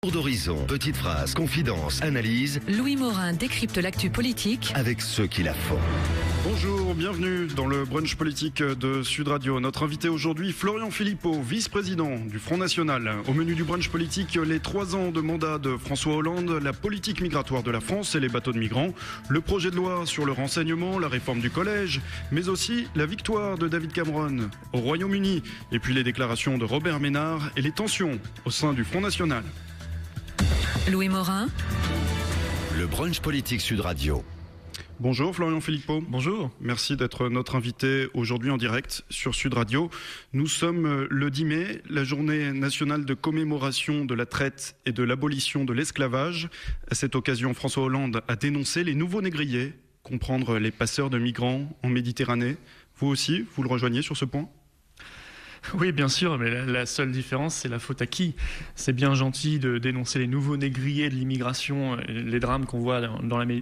Tour d'horizon, petites phrases, confidences, analyses. Louis Morin décrypte l'actu politique Avec ceux qui la font. Bonjour, bienvenue dans le brunch politique de Sud Radio. Notre invité aujourd'hui, Florian Philippot, vice-président du Front National. Au menu du brunch politique, les 3 ans de mandat de François Hollande, la politique migratoire de la France et les bateaux de migrants, le projet de loi sur le renseignement, la réforme du collège, mais aussi la victoire de David Cameron au Royaume-Uni, et puis les déclarations de Robert Ménard et les tensions au sein du Front National. Louis Morin. Le brunch politique Sud Radio. Bonjour Florian Philippot. Bonjour. Merci d'être notre invité aujourd'hui en direct sur Sud Radio. Nous sommes le 10 mai, la journée nationale de commémoration de la traite et de l'abolition de l'esclavage. À cette occasion, François Hollande a dénoncé les nouveaux négriers, comprendre les passeurs de migrants en Méditerranée. Vous aussi, vous le rejoignez sur ce point ? Oui, bien sûr, mais la seule différence, c'est la faute à qui ? C'est bien gentil de dénoncer les nouveaux négriers de l'immigration, les drames qu'on voit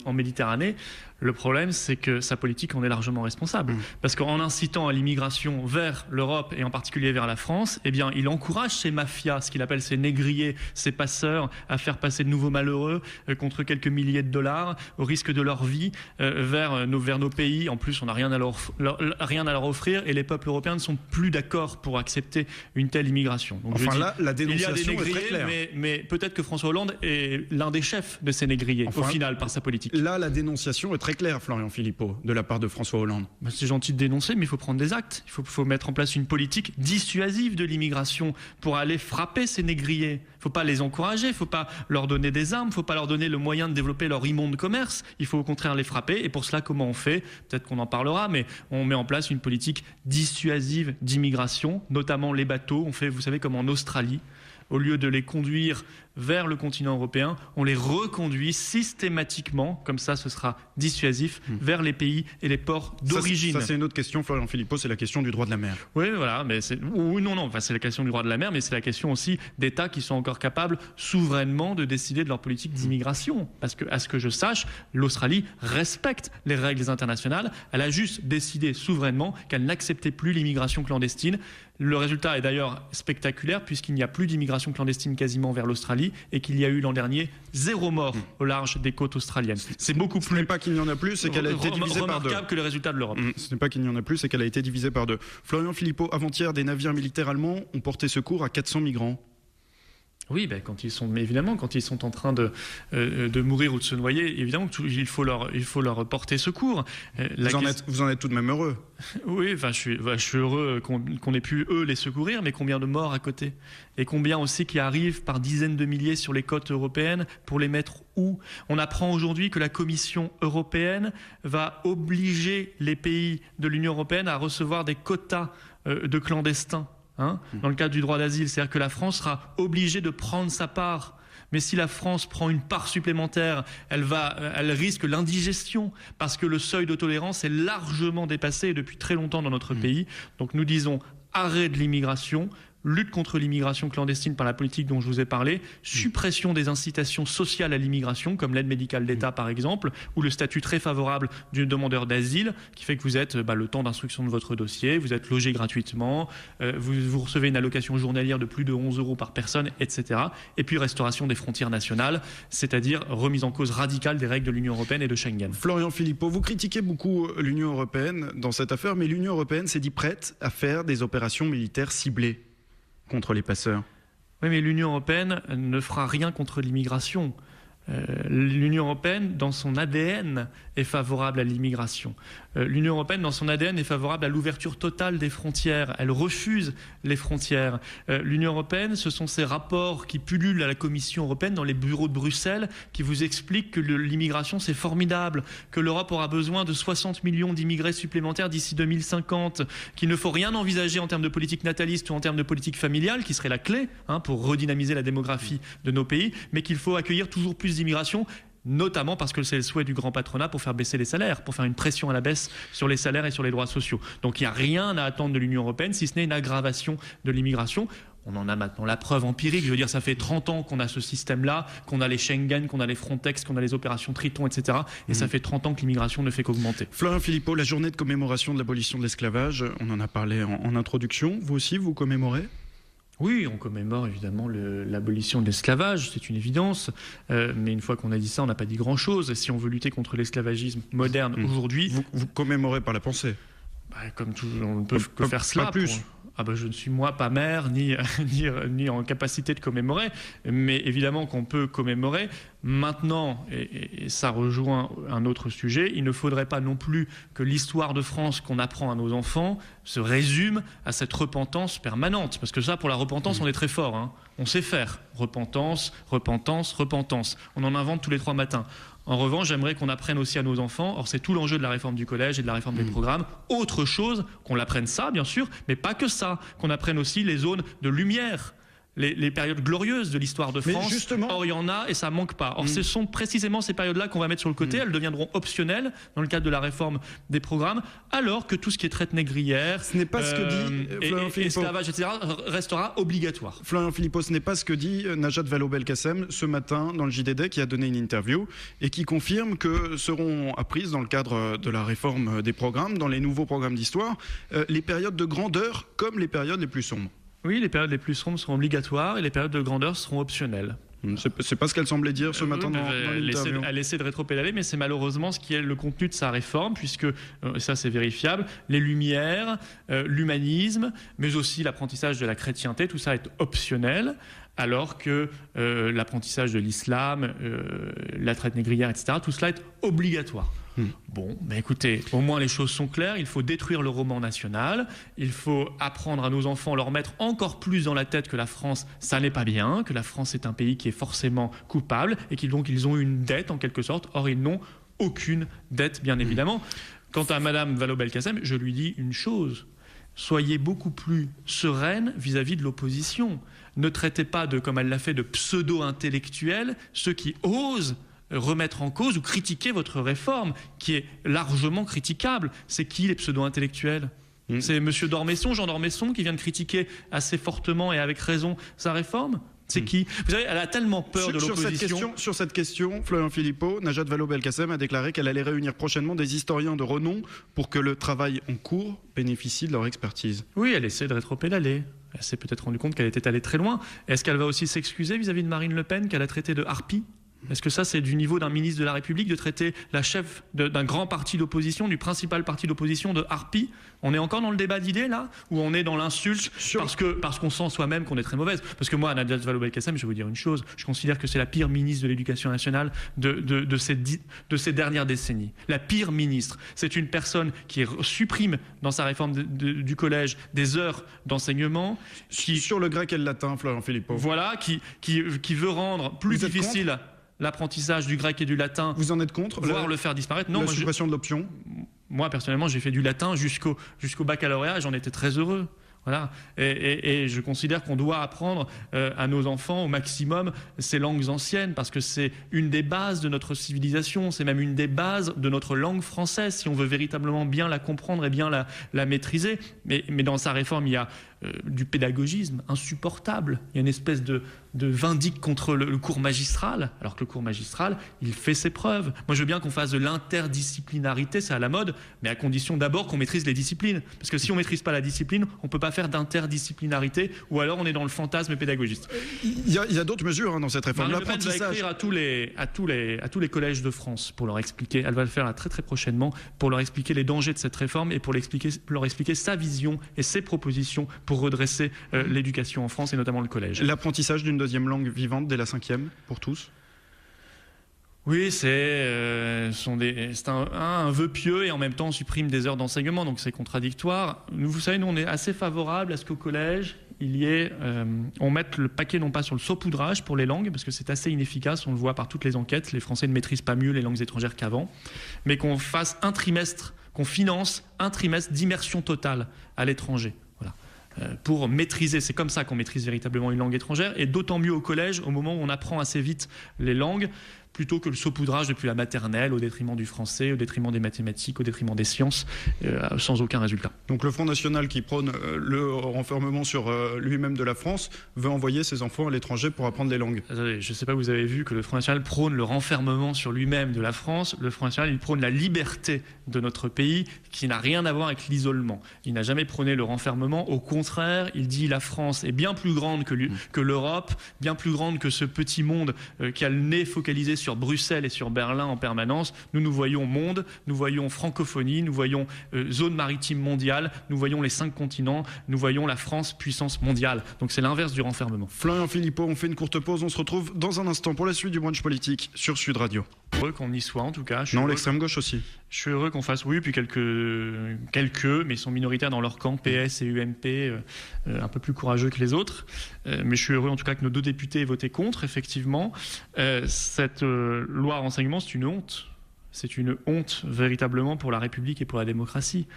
en Méditerranée. Le problème, c'est que sa politique en est largement responsable. Parce qu'en incitant à l'immigration vers l'Europe, et en particulier vers la France, eh bien, il encourage ces mafias, ce qu'il appelle ces négriers, ces passeurs, à faire passer de nouveaux malheureux contre quelques milliers de dollars, au risque de leur vie, vers nos pays. En plus, on n'a rien à leur offrir, et les peuples européens ne sont plus d'accord pour accepter une telle immigration. Donc, enfin là, la dénonciation est très claire. Mais peut-être que François Hollande est l'un des chefs de ces négriers, au final, par sa politique. Là, la dénonciation est très claire, Florian Philippot, de la part de François Hollande. C'est gentil de dénoncer, mais il faut prendre des actes. Il faut mettre en place une politique dissuasive de l'immigration pour aller frapper ces négriers. Il ne faut pas les encourager, il ne faut pas leur donner des armes, il ne faut pas leur donner le moyen de développer leur immonde commerce. Il faut au contraire les frapper. Et pour cela, comment on fait ? Peut-être qu'on en parlera, mais on met en place une politique dissuasive d'immigration, notamment les bateaux. On fait, vous savez, comme en Australie. Au lieu de les conduire vers le continent européen, on les reconduit systématiquement, comme ça ce sera dissuasif, vers les pays et les ports d'origine. Ça c'est une autre question, Florian Philippot, c'est la question du droit de la mer. Oui, voilà, mais c'est la question du droit de la mer, mais c'est la question aussi d'États qui sont encore capables souverainement de décider de leur politique d'immigration. Parce que, à ce que je sache, l'Australie respecte les règles internationales. Elle a juste décidé souverainement qu'elle n'acceptait plus l'immigration clandestine. Le résultat est d'ailleurs spectaculaire puisqu'il n'y a plus d'immigration clandestine quasiment vers l'Australie et qu'il y a eu l'an dernier 0 mort au large des côtes australiennes. C'est beaucoup plus. Ce n'est pas qu'il n'y en a plus, c'est qu'elle a été divisée par 2. Remarquable que les résultats de l'Europe. Ce n'est pas qu'il n'y en a plus, c'est qu'elle a été divisée par 2. Florian Philippot, avant-hier, des navires militaires allemands ont porté secours à 400 migrants. Oui, quand ils sont en train de mourir ou de se noyer, évidemment, il faut leur porter secours. Vous en êtes tout de même heureux. Oui, je suis heureux qu'on ait pu, eux, les secourir, mais combien de morts à côté ? Et combien aussi qui arrivent par dizaines de milliers sur les côtes européennes pour les mettre où ? On apprend aujourd'hui que la Commission européenne va obliger les pays de l'Union européenne à recevoir des quotas de clandestins. Dans le cadre du droit d'asile, c'est-à-dire que la France sera obligée de prendre sa part. Mais si la France prend une part supplémentaire, elle risque l'indigestion parce que le seuil de tolérance est largement dépassé depuis très longtemps dans notre pays. Donc nous disons arrêt de l'immigration, lutte contre l'immigration clandestine par la politique dont je vous ai parlé, suppression des incitations sociales à l'immigration, comme l'aide médicale d'État par exemple, ou le statut très favorable du demandeur d'asile, qui fait que vous êtes le temps d'instruction de votre dossier, vous êtes logé gratuitement, vous recevez une allocation journalière de plus de 11 € par personne, etc. Et puis restauration des frontières nationales, c'est-à-dire remise en cause radicale des règles de l'Union européenne et de Schengen. Florian Philippot, vous critiquez beaucoup l'Union européenne dans cette affaire, mais l'Union européenne s'est dit prête à faire des opérations militaires ciblées contre les passeurs. Oui, mais l'Union européenne ne fera rien contre l'immigration. L'Union européenne, dans son ADN, est favorable à l'immigration. L'Union européenne, dans son ADN, est favorable à l'ouverture totale des frontières. Elle refuse les frontières. L'Union européenne, ce sont ces rapports qui pullulent à la Commission européenne dans les bureaux de Bruxelles qui vous expliquent que l'immigration, c'est formidable, que l'Europe aura besoin de 60 millions d'immigrés supplémentaires d'ici 2050, qu'il ne faut rien envisager en termes de politique nataliste ou en termes de politique familiale, qui serait la clé pour redynamiser la démographie de nos pays, mais qu'il faut accueillir toujours plus d'immigration, notamment parce que c'est le souhait du grand patronat pour faire baisser les salaires, pour faire une pression à la baisse sur les salaires et sur les droits sociaux. Donc il n'y a rien à attendre de l'Union européenne, si ce n'est une aggravation de l'immigration. On en a maintenant la preuve empirique, je veux dire, ça fait 30 ans qu'on a ce système-là, qu'on a les Schengen, qu'on a les Frontex, qu'on a les opérations Triton, etc. Et ça fait 30 ans que l'immigration ne fait qu'augmenter. Florian Philippot, la journée de commémoration de l'abolition de l'esclavage, on en a parlé en introduction. Vous aussi, vous commémorez ? Oui, on commémore évidemment l'abolition de l'esclavage, c'est une évidence. Mais une fois qu'on a dit ça, on n'a pas dit grand-chose. Si on veut lutter contre l'esclavagisme moderne aujourd'hui... Vous commémorez par la pensée. Comme tout, on ne peut que faire cela. Pas plus. Je ne suis moi pas maire ni en capacité de commémorer, mais évidemment qu'on peut commémorer. Maintenant, et ça rejoint un autre sujet, il ne faudrait pas non plus que l'histoire de France qu'on apprend à nos enfants se résume à cette repentance permanente. Parce que ça, pour la repentance, on est très fort, hein. On sait faire. Repentance, repentance, repentance. On en invente tous les 3 matins. En revanche, j'aimerais qu'on apprenne aussi à nos enfants, or c'est tout l'enjeu de la réforme du collège et de la réforme des programmes, autre chose, qu'on l'apprenne ça bien sûr, mais pas que ça, qu'on apprenne aussi les zones de lumière, les périodes glorieuses de l'histoire de France. Justement... Or il y en a et ça manque pas. Or ce sont précisément ces périodes-là qu'on va mettre sur le côté, elles deviendront optionnelles dans le cadre de la réforme des programmes, alors que tout ce qui est traite négrière, ce n'est pas ce que dit Florian Philippot. Esclavage, etc., restera obligatoire. Florian Philippot, ce n'est pas ce que dit Najat Vallaud-Belkacem ce matin dans le JDD, qui a donné une interview et qui confirme que seront apprises dans le cadre de la réforme des programmes, dans les nouveaux programmes d'histoire, les périodes de grandeur comme les périodes les plus sombres. Oui, les périodes les plus sombres seront obligatoires et les périodes de grandeur seront optionnelles. C'est pas ce qu'elle semblait dire ce matin dans l'interview. Elle essaie de rétropédaler, mais c'est malheureusement ce qui est le contenu de sa réforme, puisque, ça c'est vérifiable, les Lumières, l'humanisme, mais aussi l'apprentissage de la chrétienté, tout ça est optionnel, alors que l'apprentissage de l'islam, la traite négrière, etc., tout cela est obligatoire. Bon, mais écoutez, au moins les choses sont claires, il faut détruire le roman national, il faut apprendre à nos enfants, leur mettre encore plus dans la tête que la France, ça n'est pas bien, que la France est un pays qui est forcément coupable et qu'ils ont une dette en quelque sorte, or ils n'ont aucune dette bien évidemment. Quant à Madame Vallaud-Belkacem, je lui dis une chose, soyez beaucoup plus sereine vis-à-vis de l'opposition. Ne traitez pas comme elle l'a fait, de pseudo-intellectuels, ceux qui osent remettre en cause ou critiquer votre réforme, qui est largement critiquable. C'est qui les pseudo-intellectuels ? C'est M. Dormesson, Jean Dormesson, qui vient de critiquer assez fortement et avec raison sa réforme ? C'est qui ? Vous savez, elle a tellement peur de l'opposition. Sur cette question, Florian Philippot, Najat Vallaud-Belkacem a déclaré qu'elle allait réunir prochainement des historiens de renom pour que le travail en cours bénéficie de leur expertise. Oui, elle essaie de rétropédaler. Elle s'est peut-être rendue compte qu'elle était allée très loin. Est-ce qu'elle va aussi s'excuser vis-à-vis de Marine Le Pen, qu'elle a traité de harpie ? Est-ce que ça, c'est du niveau d'un ministre de la République de traiter la chef d'un grand parti d'opposition, du principal parti d'opposition, de harpie ? On est encore dans le débat d'idées, là ? Ou on est dans l'insulte parce qu'on sent soi-même qu'on est très mauvaise ? Parce que moi, Najat Vallaud-Belkacem, je vais vous dire une chose, je considère que c'est la pire ministre de l'Éducation nationale de ces dernières décennies. La pire ministre. C'est une personne qui supprime dans sa réforme du collège des heures d'enseignement. Sur le grec et le latin, Florian Philippot. Voilà, qui veut rendre plus difficile l'apprentissage du grec et du latin. Vous en êtes contre ? Voire le faire disparaître. Non, la suppression de l'option. Moi, personnellement, j'ai fait du latin jusqu'au baccalauréat et j'en étais très heureux. Voilà. Et je considère qu'on doit apprendre à nos enfants au maximum ces langues anciennes parce que c'est une des bases de notre civilisation, c'est même une des bases de notre langue française si on veut véritablement bien la comprendre et bien la maîtriser. Mais dans sa réforme, il y a du pédagogisme insupportable. Il y a une espèce de vindicte contre le cours magistral, alors que le cours magistral, il fait ses preuves. Moi, je veux bien qu'on fasse de l'interdisciplinarité, c'est à la mode, mais à condition d'abord qu'on maîtrise les disciplines. Parce que si on ne maîtrise pas la discipline, on ne peut pas faire d'interdisciplinarité, ou alors on est dans le fantasme pédagogiste. Il y a d'autres mesures dans cette réforme. L'apprentissage. Elle va écrire à tous les collèges de France pour leur expliquer, elle va le faire très très prochainement, pour leur expliquer les dangers de cette réforme et pour leur expliquer sa vision et ses propositions pour redresser l'éducation en France et notamment le collège. L'apprentissage d'une deuxième langue vivante dès la 5e pour tous ? Oui, c'est un vœu pieux et en même temps on supprime des heures d'enseignement, donc c'est contradictoire. Vous savez, nous on est assez favorable à ce qu'au collège, on mette le paquet non pas sur le saupoudrage pour les langues, parce que c'est assez inefficace, on le voit par toutes les enquêtes, les Français ne maîtrisent pas mieux les langues étrangères qu'avant, mais qu'on fasse qu'on finance un trimestre d'immersion totale à l'étranger. Pour maîtriser, c'est comme ça qu'on maîtrise véritablement une langue étrangère, et d'autant mieux au collège, au moment où on apprend assez vite les langues, plutôt que le saupoudrage depuis la maternelle au détriment du français, au détriment des mathématiques, au détriment des sciences, sans aucun résultat. Donc le Front National qui prône le renfermement sur lui-même de la France veut envoyer ses enfants à l'étranger pour apprendre les langues. Je ne sais pas, vous avez vu que le Front National prône le renfermement sur lui-même de la France. Le Front National, il prône la liberté de notre pays, qui n'a rien à voir avec l'isolement. Il n'a jamais prôné le renfermement. Au contraire, il dit la France est bien plus grande que l'Europe, bien plus grande que ce petit monde qui a le nez focalisé sur Bruxelles et sur Berlin en permanence. Nous voyons monde, nous voyons francophonie, nous voyons zone maritime mondiale, nous voyons les 5 continents, nous voyons la France puissance mondiale. Donc c'est l'inverse du renfermement. Florian Philippot, on fait une courte pause, on se retrouve dans un instant pour la suite du brunch politique sur Sud Radio. Heureux qu'on y soit en tout cas. Non, l'extrême gauche aussi. Je suis heureux qu'on fasse, oui, puis quelques, mais ils sont minoritaires dans leur camp, PS et UMP, un peu plus courageux que les autres. Mais je suis heureux en tout cas que nos 2 députés aient voté contre, effectivement. Cette loi renseignement, c'est une honte. C'est une honte véritablement pour la République et pour la démocratie.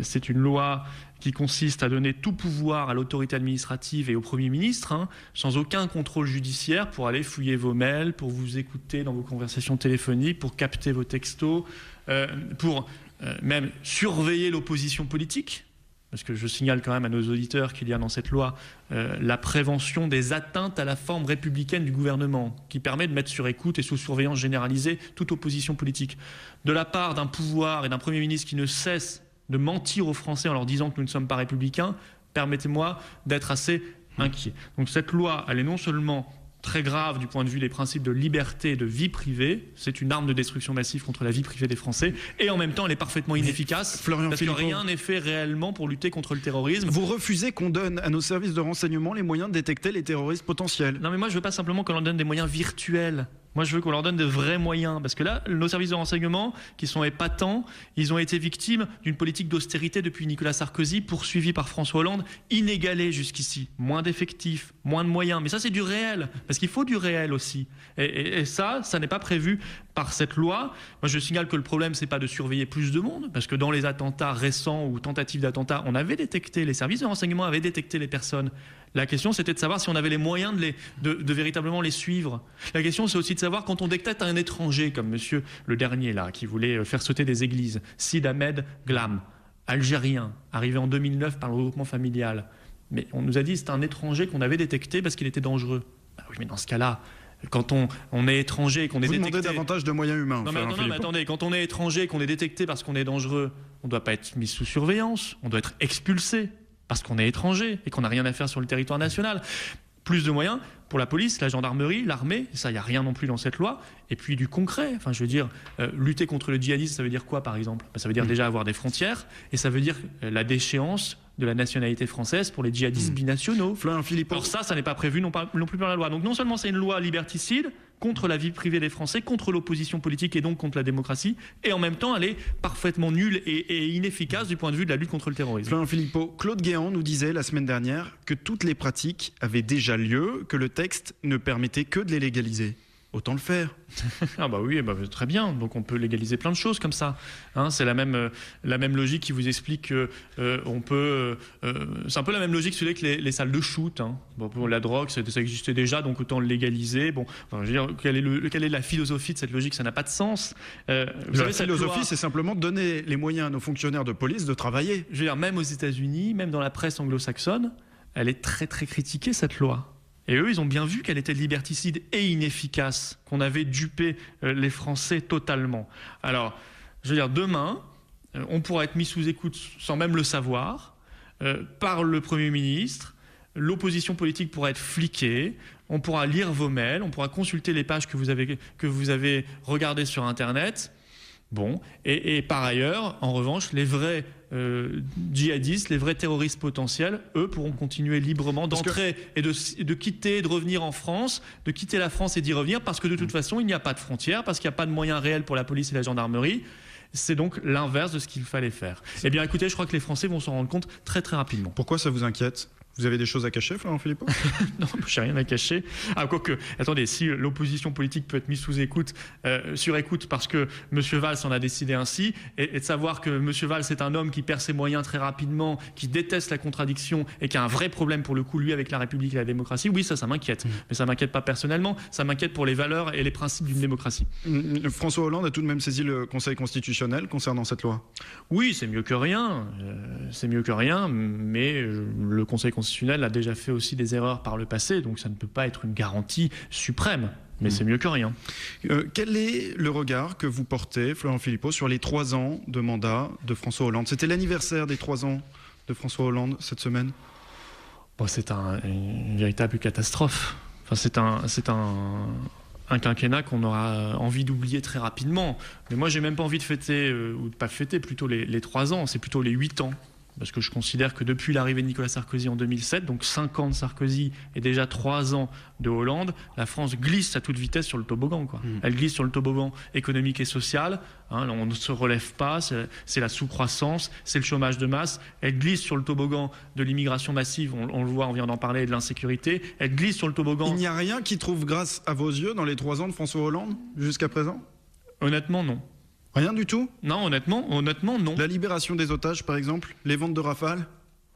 C'est une loi qui consiste à donner tout pouvoir à l'autorité administrative et au Premier ministre, sans aucun contrôle judiciaire, pour aller fouiller vos mails, pour vous écouter dans vos conversations téléphoniques, pour capter vos textos, pour même surveiller l'opposition politique. Parce que je signale quand même à nos auditeurs qu'il y a dans cette loi la prévention des atteintes à la forme républicaine du gouvernement, qui permet de mettre sur écoute et sous surveillance généralisée toute opposition politique. De la part d'un pouvoir et d'un Premier ministre qui ne cesse de mentir aux Français en leur disant que nous ne sommes pas républicains, permettez-moi d'être assez inquiet. Donc cette loi, elle est non seulement très grave du point de vue des principes de liberté et de vie privée, c'est une arme de destruction massive contre la vie privée des Français, et en même temps elle est parfaitement inefficace, parce que rien n'est fait réellement pour lutter contre le terrorisme. Vous refusez qu'on donne à nos services de renseignement les moyens de détecter les terroristes potentiels? Non mais moi je veux pas simplement qu'on leur donne des moyens virtuels. Moi, je veux qu'on leur donne de vrais moyens. Parce que là, nos services de renseignement, qui sont épatants, ils ont été victimes d'une politique d'austérité depuis Nicolas Sarkozy, poursuivie par François Hollande, inégalée jusqu'ici. Moins d'effectifs, moins de moyens. Mais ça, c'est du réel. Parce qu'il faut du réel aussi. Et ça n'est pas prévu par cette loi. Moi, je signale que le problème, c'est pas de surveiller plus de monde. Parce que dans les attentats récents ou tentatives d'attentats, on avait détecté, les services de renseignement avaient détecté les personnes. La question, c'était de savoir si on avait les moyens de véritablement les suivre. La question, c'est aussi de savoir quand on détecte un étranger, comme monsieur le dernier là, qui voulait faire sauter des églises, Sid Ahmed Glam, algérien, arrivé en 2009 par le regroupement familial. Mais on nous a dit que c'était un étranger qu'on avait détecté parce qu'il était dangereux. Bah oui, mais dans ce cas-là, quand on est étranger et qu'on est détecté... Vous demandez davantage de moyens humains. Non, mais attendez, quand on est étranger et qu'on est détecté parce qu'on est dangereux, on ne doit pas être mis sous surveillance, on doit être expulsé. Parce qu'on est étranger et qu'on n'a rien à faire sur le territoire national. Plus de moyens pour la police, la gendarmerie, l'armée, ça, il n'y a rien non plus dans cette loi. Et puis du concret, enfin je veux dire, lutter contre le djihadisme, ça veut dire quoi par exemple? Ça veut dire déjà avoir des frontières, et ça veut dire la déchéance de la nationalité française pour les djihadistes binationaux. Florian Philippot. Alors ça n'est pas prévu non plus par la loi. Donc non seulement c'est une loi liberticide, contre la vie privée des Français, contre l'opposition politique et donc contre la démocratie, et en même temps elle est parfaitement nulle et inefficace du point de vue de la lutte contre le terrorisme. Florian Philippot, Claude Guéant nous disait la semaine dernière que toutes les pratiques avaient déjà lieu, que le texte ne permettait que de les légaliser. Autant le faire. Ah bah oui, bah très bien. Donc on peut légaliser plein de choses comme ça. C'est la même logique qui vous explique que on peut. C'est un peu la même logique que les salles de shoot. Bon, pour la drogue, ça existait déjà, donc autant le légaliser. Bon, enfin, je veux dire, quelle est la philosophie de cette logique? Ça n'a pas de sens. La philosophie, c'est simplement de donner les moyens à nos fonctionnaires de police de travailler. Je veux dire, même aux États-Unis, même dans la presse anglo-saxonne, elle est très très critiquée cette loi. Et eux, ils ont bien vu qu'elle était liberticide et inefficace, qu'on avait dupé les Français totalement. Alors, je veux dire, demain, on pourra être mis sous écoute sans même le savoir, par le Premier ministre, l'opposition politique pourra être fliquée, on pourra lire vos mails, on pourra consulter les pages que vous avez regardées sur Internet. Bon, et par ailleurs, en revanche, les vrais djihadistes, les vrais terroristes potentiels, eux, pourront continuer librement d'entrer et de quitter, de revenir en France, de quitter la France et d'y revenir, parce que de toute façon, il n'y a pas de frontières, parce qu'il n'y a pas de moyens réels pour la police et la gendarmerie. C'est donc l'inverse de ce qu'il fallait faire. Eh bien, écoutez, je crois que les Français vont s'en rendre compte très très rapidement. Pourquoi ça vous inquiète ? Vous avez des choses à cacher, Florian Philippot? Non, je n'ai rien à cacher. Ah, quoique, attendez, si l'opposition politique peut être mise sous écoute, sur écoute, parce que M. Valls en a décidé ainsi, et de savoir que M. Valls est un homme qui perd ses moyens très rapidement, qui déteste la contradiction et qui a un vrai problème pour le coup, lui, avec la République et la démocratie, oui, ça m'inquiète. Mais ça ne m'inquiète pas personnellement, ça m'inquiète pour les valeurs et les principes d'une démocratie. François Hollande a tout de même saisi le Conseil constitutionnel concernant cette loi. Oui, c'est mieux que rien. Mais le Conseil constitutionnel a déjà fait aussi des erreurs par le passé, donc ça ne peut pas être une garantie suprême. Mais c'est mieux que rien. Quel est le regard que vous portez, Florian Philippot, sur les 3 ans de mandat de François Hollande? C'était l'anniversaire des 3 ans de François Hollande cette semaine. Bon, c'est une véritable catastrophe. Enfin, c'est un quinquennat qu'on aura envie d'oublier très rapidement. Mais moi, j'ai même pas envie de fêter, ou de pas fêter plutôt les 3 ans, c'est plutôt les 8 ans. Parce que je considère que depuis l'arrivée de Nicolas Sarkozy en 2007, donc 5 ans de Sarkozy et déjà 3 ans de Hollande, la France glisse à toute vitesse sur le toboggan, quoi. Elle glisse sur le toboggan économique et social. On ne se relève pas, c'est la sous-croissance, c'est le chômage de masse. Elle glisse sur le toboggan de l'immigration massive, on le voit, on vient d'en parler, et de l'insécurité. Elle glisse sur le toboggan... Il n'y a rien qui trouve grâce à vos yeux dans les 3 ans de François Hollande jusqu'à présent? Honnêtement, non. Rien du tout? Non, honnêtement, non. La libération des otages, par exemple? Les ventes de Rafale?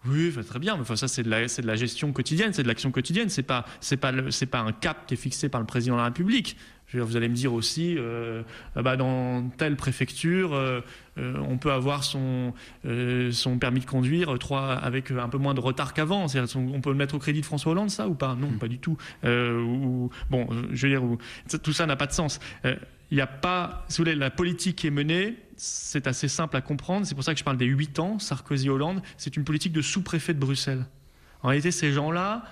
Oui, très bien. Mais ça, c'est de la gestion quotidienne, c'est de l'action quotidienne. C'est pas un cap qui est fixé par le président de la République. Vous allez me dire aussi, dans telle préfecture, on peut avoir son permis de conduire avec un peu moins de retard qu'avant. On peut le mettre au crédit de François Hollande, ça, ou pas? Non, pas du tout. Tout ça n'a pas de sens. Il n'y a pas, si vous voulez, la politique qui est menée, c'est assez simple à comprendre. C'est pour ça que je parle des 8 ans, Sarkozy-Hollande. C'est une politique de sous-préfet de Bruxelles. En réalité, ces gens-là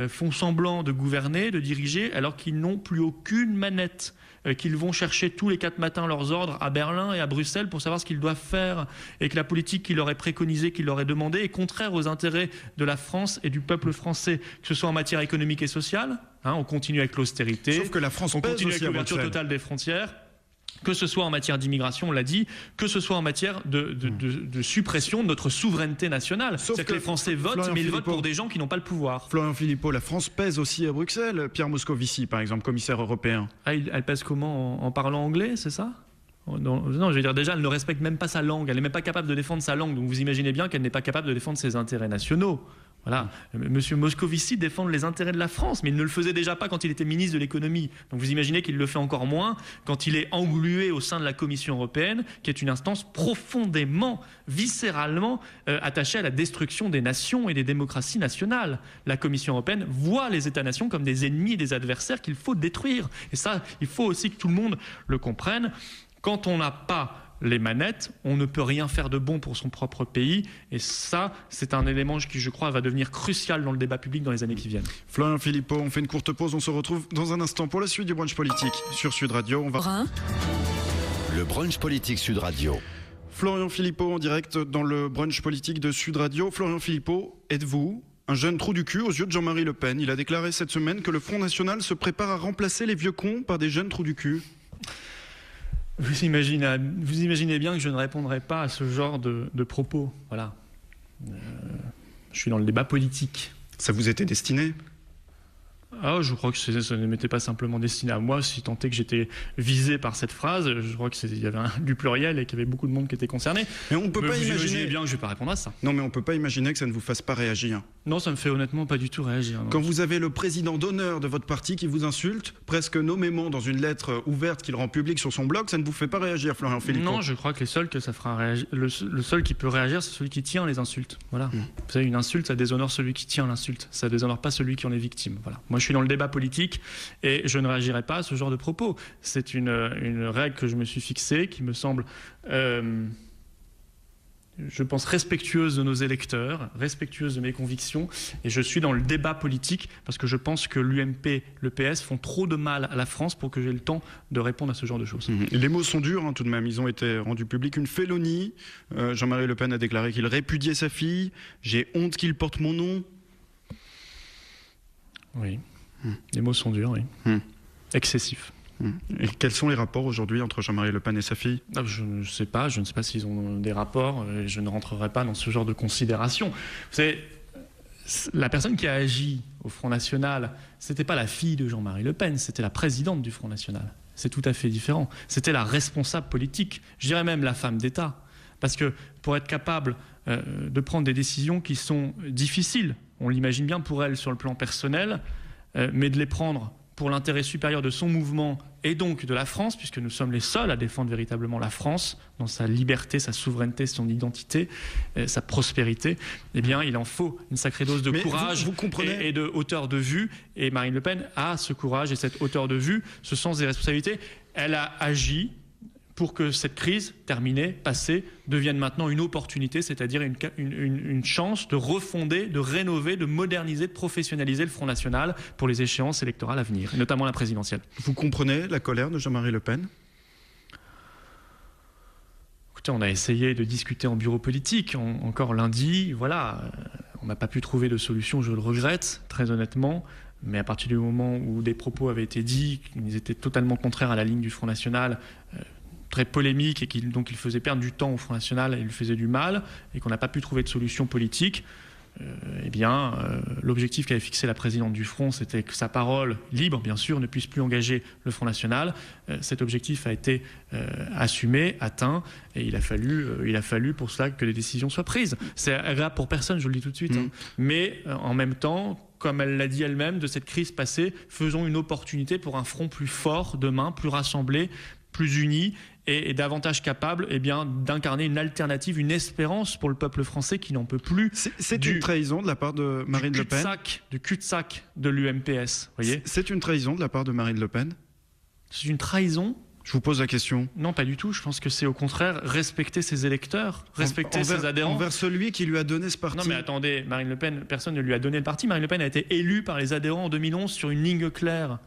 font semblant de gouverner, de diriger, alors qu'ils n'ont plus aucune manette, qu'ils vont chercher tous les 4 matins leurs ordres à Berlin et à Bruxelles pour savoir ce qu'ils doivent faire, et que la politique qu'ils leur est préconisée, qu'ils leur est demandée, est contraire aux intérêts de la France et du peuple français, que ce soit en matière économique et sociale. On continue avec l'austérité. Sauf que la France continue avec l'ouverture totale des frontières. Que ce soit en matière d'immigration, on l'a dit, que ce soit en matière de suppression de notre souveraineté nationale. C'est-à-dire que les Français votent, mais ils votent pour des gens qui n'ont pas le pouvoir. Florian Philippot, la France pèse aussi à Bruxelles. Pierre Moscovici, par exemple, commissaire européen. Elle pèse comment? En parlant anglais, c'est ça? Non, je veux dire, déjà, elle ne respecte même pas sa langue. Elle n'est même pas capable de défendre sa langue. Donc vous imaginez bien qu'elle n'est pas capable de défendre ses intérêts nationaux. Voilà. Monsieur Moscovici défend les intérêts de la France, mais il ne le faisait déjà pas quand il était ministre de l'économie. Donc vous imaginez qu'il le fait encore moins quand il est englué au sein de la Commission européenne, qui est une instance profondément, viscéralement attachée à la destruction des nations et des démocraties nationales. La Commission européenne voit les États-nations comme des ennemis et des adversaires qu'il faut détruire. Et ça, il faut aussi que tout le monde le comprenne. Quand on n'a pas les manettes, on ne peut rien faire de bon pour son propre pays. Et ça, c'est un élément qui, je crois, va devenir crucial dans le débat public dans les années qui viennent. Florian Philippot, on fait une courte pause. On se retrouve dans un instant pour la suite du brunch politique sur Sud Radio. Le brunch politique Sud Radio. Florian Philippot en direct dans le brunch politique de Sud Radio. Florian Philippot, êtes-vous un jeune trou du cul aux yeux de Jean-Marie Le Pen? Il a déclaré cette semaine que le Front National se prépare à remplacer les vieux cons par des jeunes trous du cul. Vous imaginez bien que je ne répondrai pas à ce genre de propos. Voilà. Je suis dans le débat politique. Ça vous était destiné? Je crois que ça ne m'était pas simplement destiné à moi, si tant est que j'étais visé par cette phrase. Je crois qu'il y avait du pluriel et qu'il y avait beaucoup de monde qui était concerné. Mais on peut pas imaginer. Vous imaginez bien que je ne vais pas répondre à ça. Non, mais on peut pas imaginer que ça ne vous fasse pas réagir. Non, ça me fait honnêtement pas du tout réagir. Non. Quand vous avez le président d'honneur de votre parti qui vous insulte, presque nommément dans une lettre ouverte qu'il rend publique sur son blog, ça ne vous fait pas réagir, Florian Philippot? Non, je crois que les seuls que ça fera réagir, le seul qui peut réagir, c'est celui qui tient les insultes. Voilà. Vous savez, une insulte, ça déshonore celui qui tient l'insulte. Ça déshonore pas celui qui en est victime. Voilà. Moi, je suis dans le débat politique et je ne réagirai pas à ce genre de propos. C'est une règle que je me suis fixée, qui me semble, je pense, respectueuse de nos électeurs, respectueuse de mes convictions, et je suis dans le débat politique parce que je pense que l'UMP, le PS font trop de mal à la France pour que j'ai le temps de répondre à ce genre de choses. Les mots sont durs, tout de même. Ils ont été rendus publics. Une félonie. Jean-Marie Le Pen a déclaré qu'il répudiait sa fille. J'ai honte qu'il porte mon nom. Oui. Les mots sont durs, oui. Excessifs. Et quels sont les rapports aujourd'hui entre Jean-Marie Le Pen et sa fille? Je ne sais pas s'ils ont des rapports, et je ne rentrerai pas dans ce genre de considérations. Vous savez, la personne qui a agi au Front National, c'était pas la fille de Jean-Marie Le Pen, c'était la présidente du Front National. C'est tout à fait différent. C'était la responsable politique, je dirais même la femme d'État. Parce que pour être capable de prendre des décisions qui sont difficiles, on l'imagine bien pour elle sur le plan personnel, mais de les prendre pour l'intérêt supérieur de son mouvement et donc de la France, puisque nous sommes les seuls à défendre véritablement la France dans sa liberté, sa souveraineté, son identité, sa prospérité, eh bien, il en faut une sacrée dose de courage et de hauteur de vue. Et Marine Le Pen a ce courage et cette hauteur de vue, ce sens des responsabilités. Elle a agi pour que cette crise terminée, passée, devienne maintenant une opportunité, c'est-à-dire une chance de refonder, de rénover, de moderniser, de professionnaliser le Front National pour les échéances électorales à venir, et notamment la présidentielle. Vous comprenez la colère de Jean-Marie Le Pen ? Écoutez, on a essayé de discuter en bureau politique, encore lundi, voilà, on n'a pas pu trouver de solution, je le regrette, très honnêtement. Mais à partir du moment où des propos avaient été dits, qu'ils étaient totalement contraires à la ligne du Front National, très polémique et donc il faisait perdre du temps au Front National et il faisait du mal, et qu'on n'a pas pu trouver de solution politique, l'objectif qu'avait fixé la présidente du Front, c'était que sa parole, libre bien sûr, ne puisse plus engager le Front National. Cet objectif a été assumé, atteint, et il a fallu pour cela que les décisions soient prises. C'est agréable pour personne, je le dis tout de suite, mais en même temps, comme elle l'a dit elle-même, de cette crise passée, faisons une opportunité pour un front plus fort demain, plus rassemblé, plus uni et davantage capable d'incarner une alternative, une espérance pour le peuple français qui n'en peut plus. C'est une trahison de la part de Marine Le Pen. Du cul-de-sac de l'UMPS, voyez. C'est une trahison de la part de Marine Le Pen. C'est une trahison. Je vous pose la question. Non, pas du tout. Je pense que c'est au contraire respecter ses électeurs, respecter ses adhérents. Envers celui qui lui a donné ce parti. Non mais attendez, Marine Le Pen, personne ne lui a donné le parti. Marine Le Pen a été élue par les adhérents en 2011 sur une ligne claire.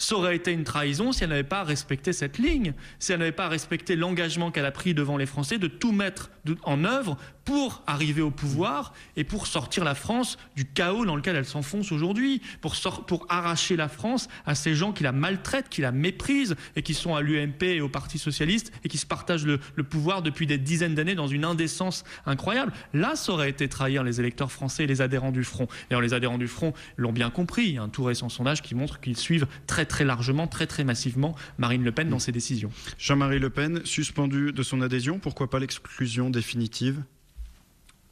Ça aurait été une trahison si elle n'avait pas respecté cette ligne, si elle n'avait pas respecté l'engagement qu'elle a pris devant les Français de tout mettre en œuvre pour arriver au pouvoir et pour sortir la France du chaos dans lequel elle s'enfonce aujourd'hui, pour arracher la France à ces gens qui la maltraitent, qui la méprisent et qui sont à l'UMP et au Parti Socialiste et qui se partagent le pouvoir depuis des dizaines d'années dans une indécence incroyable. Là, ça aurait été trahir les électeurs français et les adhérents du Front. D'ailleurs, les adhérents du Front l'ont bien compris. Il y a un tout récent sondage qui montre qu'ils suivent très largement, très massivement Marine Le Pen dans ses décisions. Jean-Marie Le Pen, suspendu de son adhésion, pourquoi pas l'exclusion définitive ?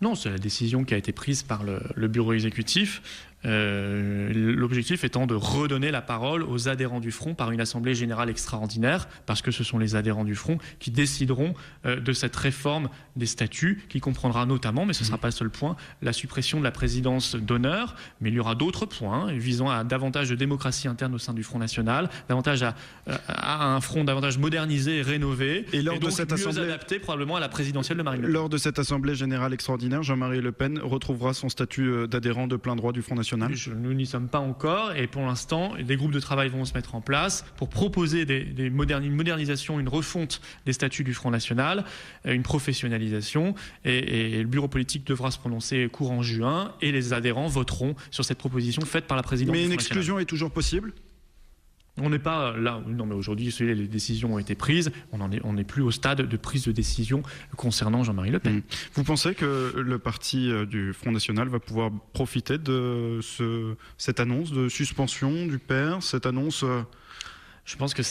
Non, c'est la décision qui a été prise par le bureau exécutif. L'objectif étant de redonner la parole aux adhérents du Front par une assemblée générale extraordinaire, parce que ce sont les adhérents du Front qui décideront de cette réforme des statuts, qui comprendra notamment, mais ce ne sera pas le seul point, la suppression de la présidence d'honneur, mais il y aura d'autres points visant à davantage de démocratie interne au sein du Front National, davantage à un front davantage modernisé et rénové, et lors de cette mieux adapté probablement à la présidentielle de Marine Le Pen. Lors de cette assemblée générale extraordinaire, Jean-Marie Le Pen retrouvera son statut d'adhérent de plein droit du Front National. Nous n'y sommes pas encore, et pour l'instant, des groupes de travail vont se mettre en place pour proposer une modernisation, une refonte des statuts du Front National, une professionnalisation, et le bureau politique devra se prononcer courant juin, et les adhérents voteront sur cette proposition faite par la présidente du Front National. Mais une exclusion est toujours possible ? On n'est pas là, non mais aujourd'hui les décisions ont été prises, on n'est plus au stade de prise de décision concernant Jean-Marie Le Pen. Vous pensez que le parti du Front National va pouvoir profiter de cette annonce de suspension du père, cette annonce Je pense que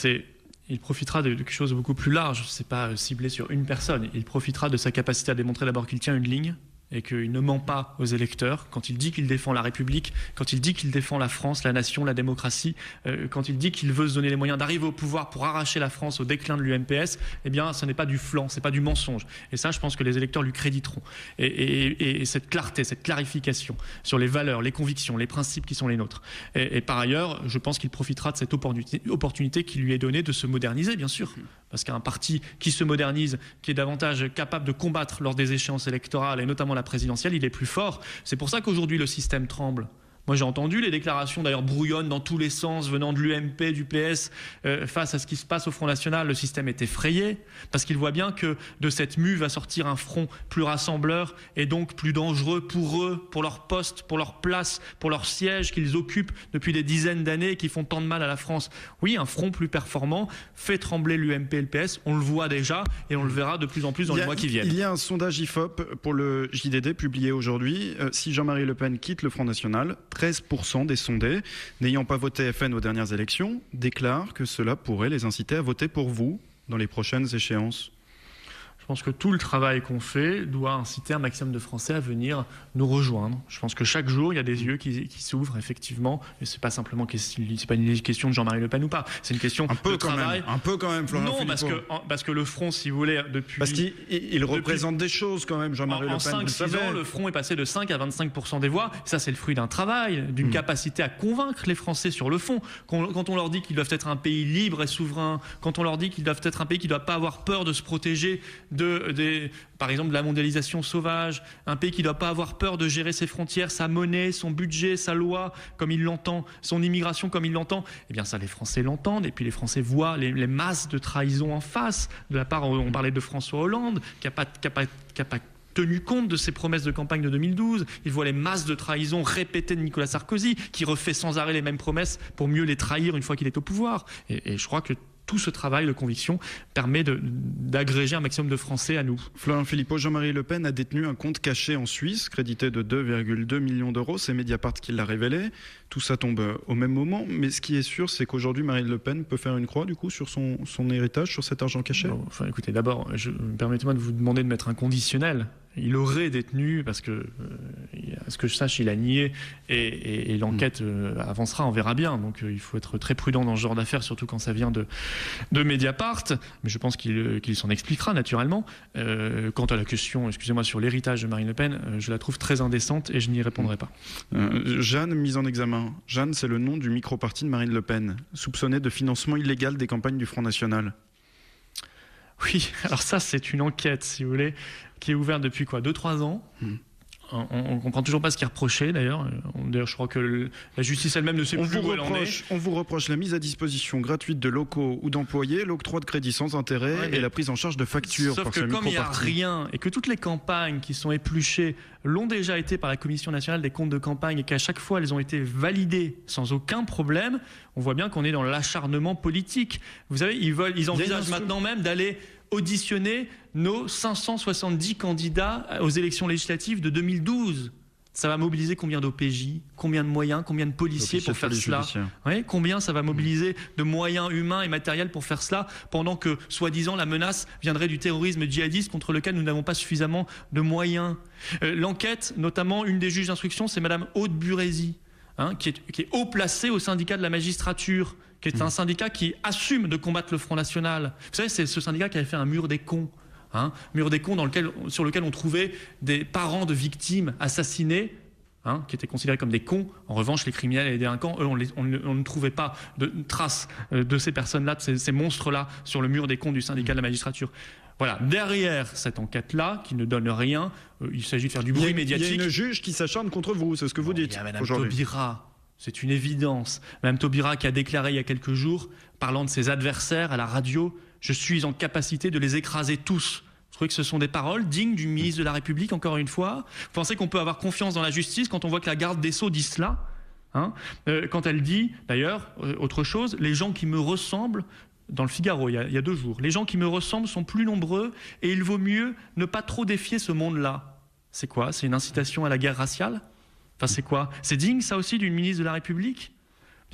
il profitera de quelque chose de beaucoup plus large, c'est pas ciblé sur une personne, il profitera de sa capacité à démontrer d'abord qu'il tient une ligne, et qu'il ne ment pas aux électeurs quand il dit qu'il défend la République, quand il dit qu'il défend la France, la nation, la démocratie, quand il dit qu'il veut se donner les moyens d'arriver au pouvoir pour arracher la France au déclin de l'UMPS, eh bien ce n'est pas du flan, c'est pas du mensonge. Et ça, je pense que les électeurs lui créditeront. Et cette clarté, cette clarification sur les valeurs, les convictions, les principes qui sont les nôtres. Et par ailleurs, je pense qu'il profitera de cette opportunité qui lui est donnée de se moderniser, bien sûr. Parce qu'un parti qui se modernise, qui est davantage capable de combattre lors des échéances électorales, et notamment la présidentielle, il est plus fort. C'est pour ça qu'aujourd'hui le système tremble. Moi, j'ai entendu les déclarations, d'ailleurs brouillonnes dans tous les sens, venant de l'UMP, du PS, face à ce qui se passe au Front National. Le système est effrayé, parce qu'il voit bien que de cette mue va sortir un front plus rassembleur et donc plus dangereux pour eux, pour leur poste, pour leur place, pour leur siège qu'ils occupent depuis des dizaines d'années et qui font tant de mal à la France. Oui, un front plus performant fait trembler l'UMP et le PS. On le voit déjà et on le verra de plus en plus dans les mois qui viennent. Il y a un sondage IFOP pour le JDD publié aujourd'hui. Si Jean-Marie Le Pen quitte le Front National, 13% des sondés, n'ayant pas voté FN aux dernières élections, déclarent que cela pourrait les inciter à voter pour vous dans les prochaines échéances. Je pense que tout le travail qu'on fait doit inciter un maximum de Français à venir nous rejoindre. Je pense que chaque jour, il y a des yeux qui s'ouvrent, effectivement. Et c'est pas simplement c'est pas une question de Jean-Marie Le Pen ou pas. C'est une question de travail. Un peu quand même, Florian Philippot. Non, parce que le Front, si vous voulez, depuis... Parce qu'il représente des choses quand même, Jean-Marie Le Pen. En 5-6 ans, le Front est passé de 5 à 25% des voix. Ça, c'est le fruit d'un travail, d'une capacité à convaincre les Français sur le fond. Quand on leur dit qu'ils doivent être un pays libre et souverain, quand on leur dit qu'ils doivent être un pays qui ne doit pas avoir peur de se protéger par exemple de la mondialisation sauvage, un pays qui ne doit pas avoir peur de gérer ses frontières, sa monnaie, son budget, sa loi comme il l'entend, son immigration comme il l'entend, eh bien ça les Français l'entendent et puis les Français voient les masses de trahison en face, de la part, on parlait de François Hollande qui n'a pas tenu compte de ses promesses de campagne de 2012. Il voit les masses de trahison répétées de Nicolas Sarkozy qui refait sans arrêt les mêmes promesses pour mieux les trahir une fois qu'il est au pouvoir. Et je crois que tout ce travail de conviction permet d'agréger un maximum de Français à nous. Florian Philippot, Jean-Marie Le Pen a détenu un compte caché en Suisse, crédité de 2,2 millions d'euros. C'est Mediapart qui l'a révélé. Tout ça tombe au même moment. Mais ce qui est sûr, c'est qu'aujourd'hui, Marine Le Pen peut faire une croix, du coup, sur son héritage, sur cet argent caché. Bon, enfin, écoutez, d'abord, permettez-moi de vous demander de mettre un conditionnel. Il aurait détenu, parce que, à ce que je sache, il a nié et l'enquête avancera, on verra bien. Donc il faut être très prudent dans ce genre d'affaires, surtout quand ça vient de Mediapart. Mais je pense qu'il s'en expliquera naturellement. Quant à la question, excusez-moi, sur l'héritage de Marine Le Pen, je la trouve très indécente et je n'y répondrai pas. Jeanne, mise en examen. Jeanne, c'est le nom du micro-parti de Marine Le Pen, soupçonné de financement illégal des campagnes du Front National. Oui, alors ça, c'est une enquête, si vous voulez, qui est ouverte depuis 2-3 ans. On ne comprend toujours pas ce qui est reproché, d'ailleurs. D'ailleurs, je crois que la justice elle-même ne sait plus où elle en est. On vous reproche la mise à disposition gratuite de locaux ou d'employés, l'octroi de crédits sans intérêt et la prise en charge de factures. Sauf que comme il n'y a rien et que toutes les campagnes qui sont épluchées l'ont déjà été par la Commission nationale des comptes de campagne et qu'à chaque fois elles ont été validées sans aucun problème, on voit bien qu'on est dans l'acharnement politique. Vous savez, ils envisagent maintenant même d'aller auditionner nos 570 candidats aux élections législatives de 2012. Ça va mobiliser combien d'OPJ, combien de moyens, combien de policiers pour faire cela ? Oui, combien ça va mobiliser de moyens humains et matériels pour faire cela, pendant que, soi-disant, la menace viendrait du terrorisme djihadiste contre lequel nous n'avons pas suffisamment de moyens. L'enquête, notamment, une des juges d'instruction, c'est Madame Aude Burézy, qui est haut placée au syndicat de la magistrature, qui est un syndicat qui assume de combattre le Front National. Vous savez, c'est ce syndicat qui avait fait un mur des cons. Mur des cons sur lequel on trouvait des parents de victimes assassinées, qui étaient considérés comme des cons. En revanche, les criminels et les délinquants, eux, on ne trouvait pas de traces de ces personnes-là, de ces monstres-là, sur le mur des cons du syndicat de la magistrature. Voilà, derrière cette enquête-là, qui ne donne rien, il s'agit de faire du bruit médiatique. Il y a une juge qui s'acharne contre vous, c'est ce que vous dites. Il y a Madame Taubira, c'est une évidence. Madame Taubira qui a déclaré il y a quelques jours, parlant de ses adversaires à la radio, « Je suis en capacité de les écraser tous ». Vous trouvez que ce sont des paroles dignes du ministre de la République, encore une fois ? Vous pensez qu'on peut avoir confiance dans la justice quand on voit que la garde des Sceaux dit cela ? Quand elle dit, d'ailleurs, autre chose, les gens qui me ressemblent, dans le Figaro, il y a 2 jours, les gens qui me ressemblent sont plus nombreux et il vaut mieux ne pas trop défier ce monde-là. C'est quoi ? C'est une incitation à la guerre raciale ? Enfin, c'est quoi ? C'est digne, ça aussi, d'une ministre de la République ?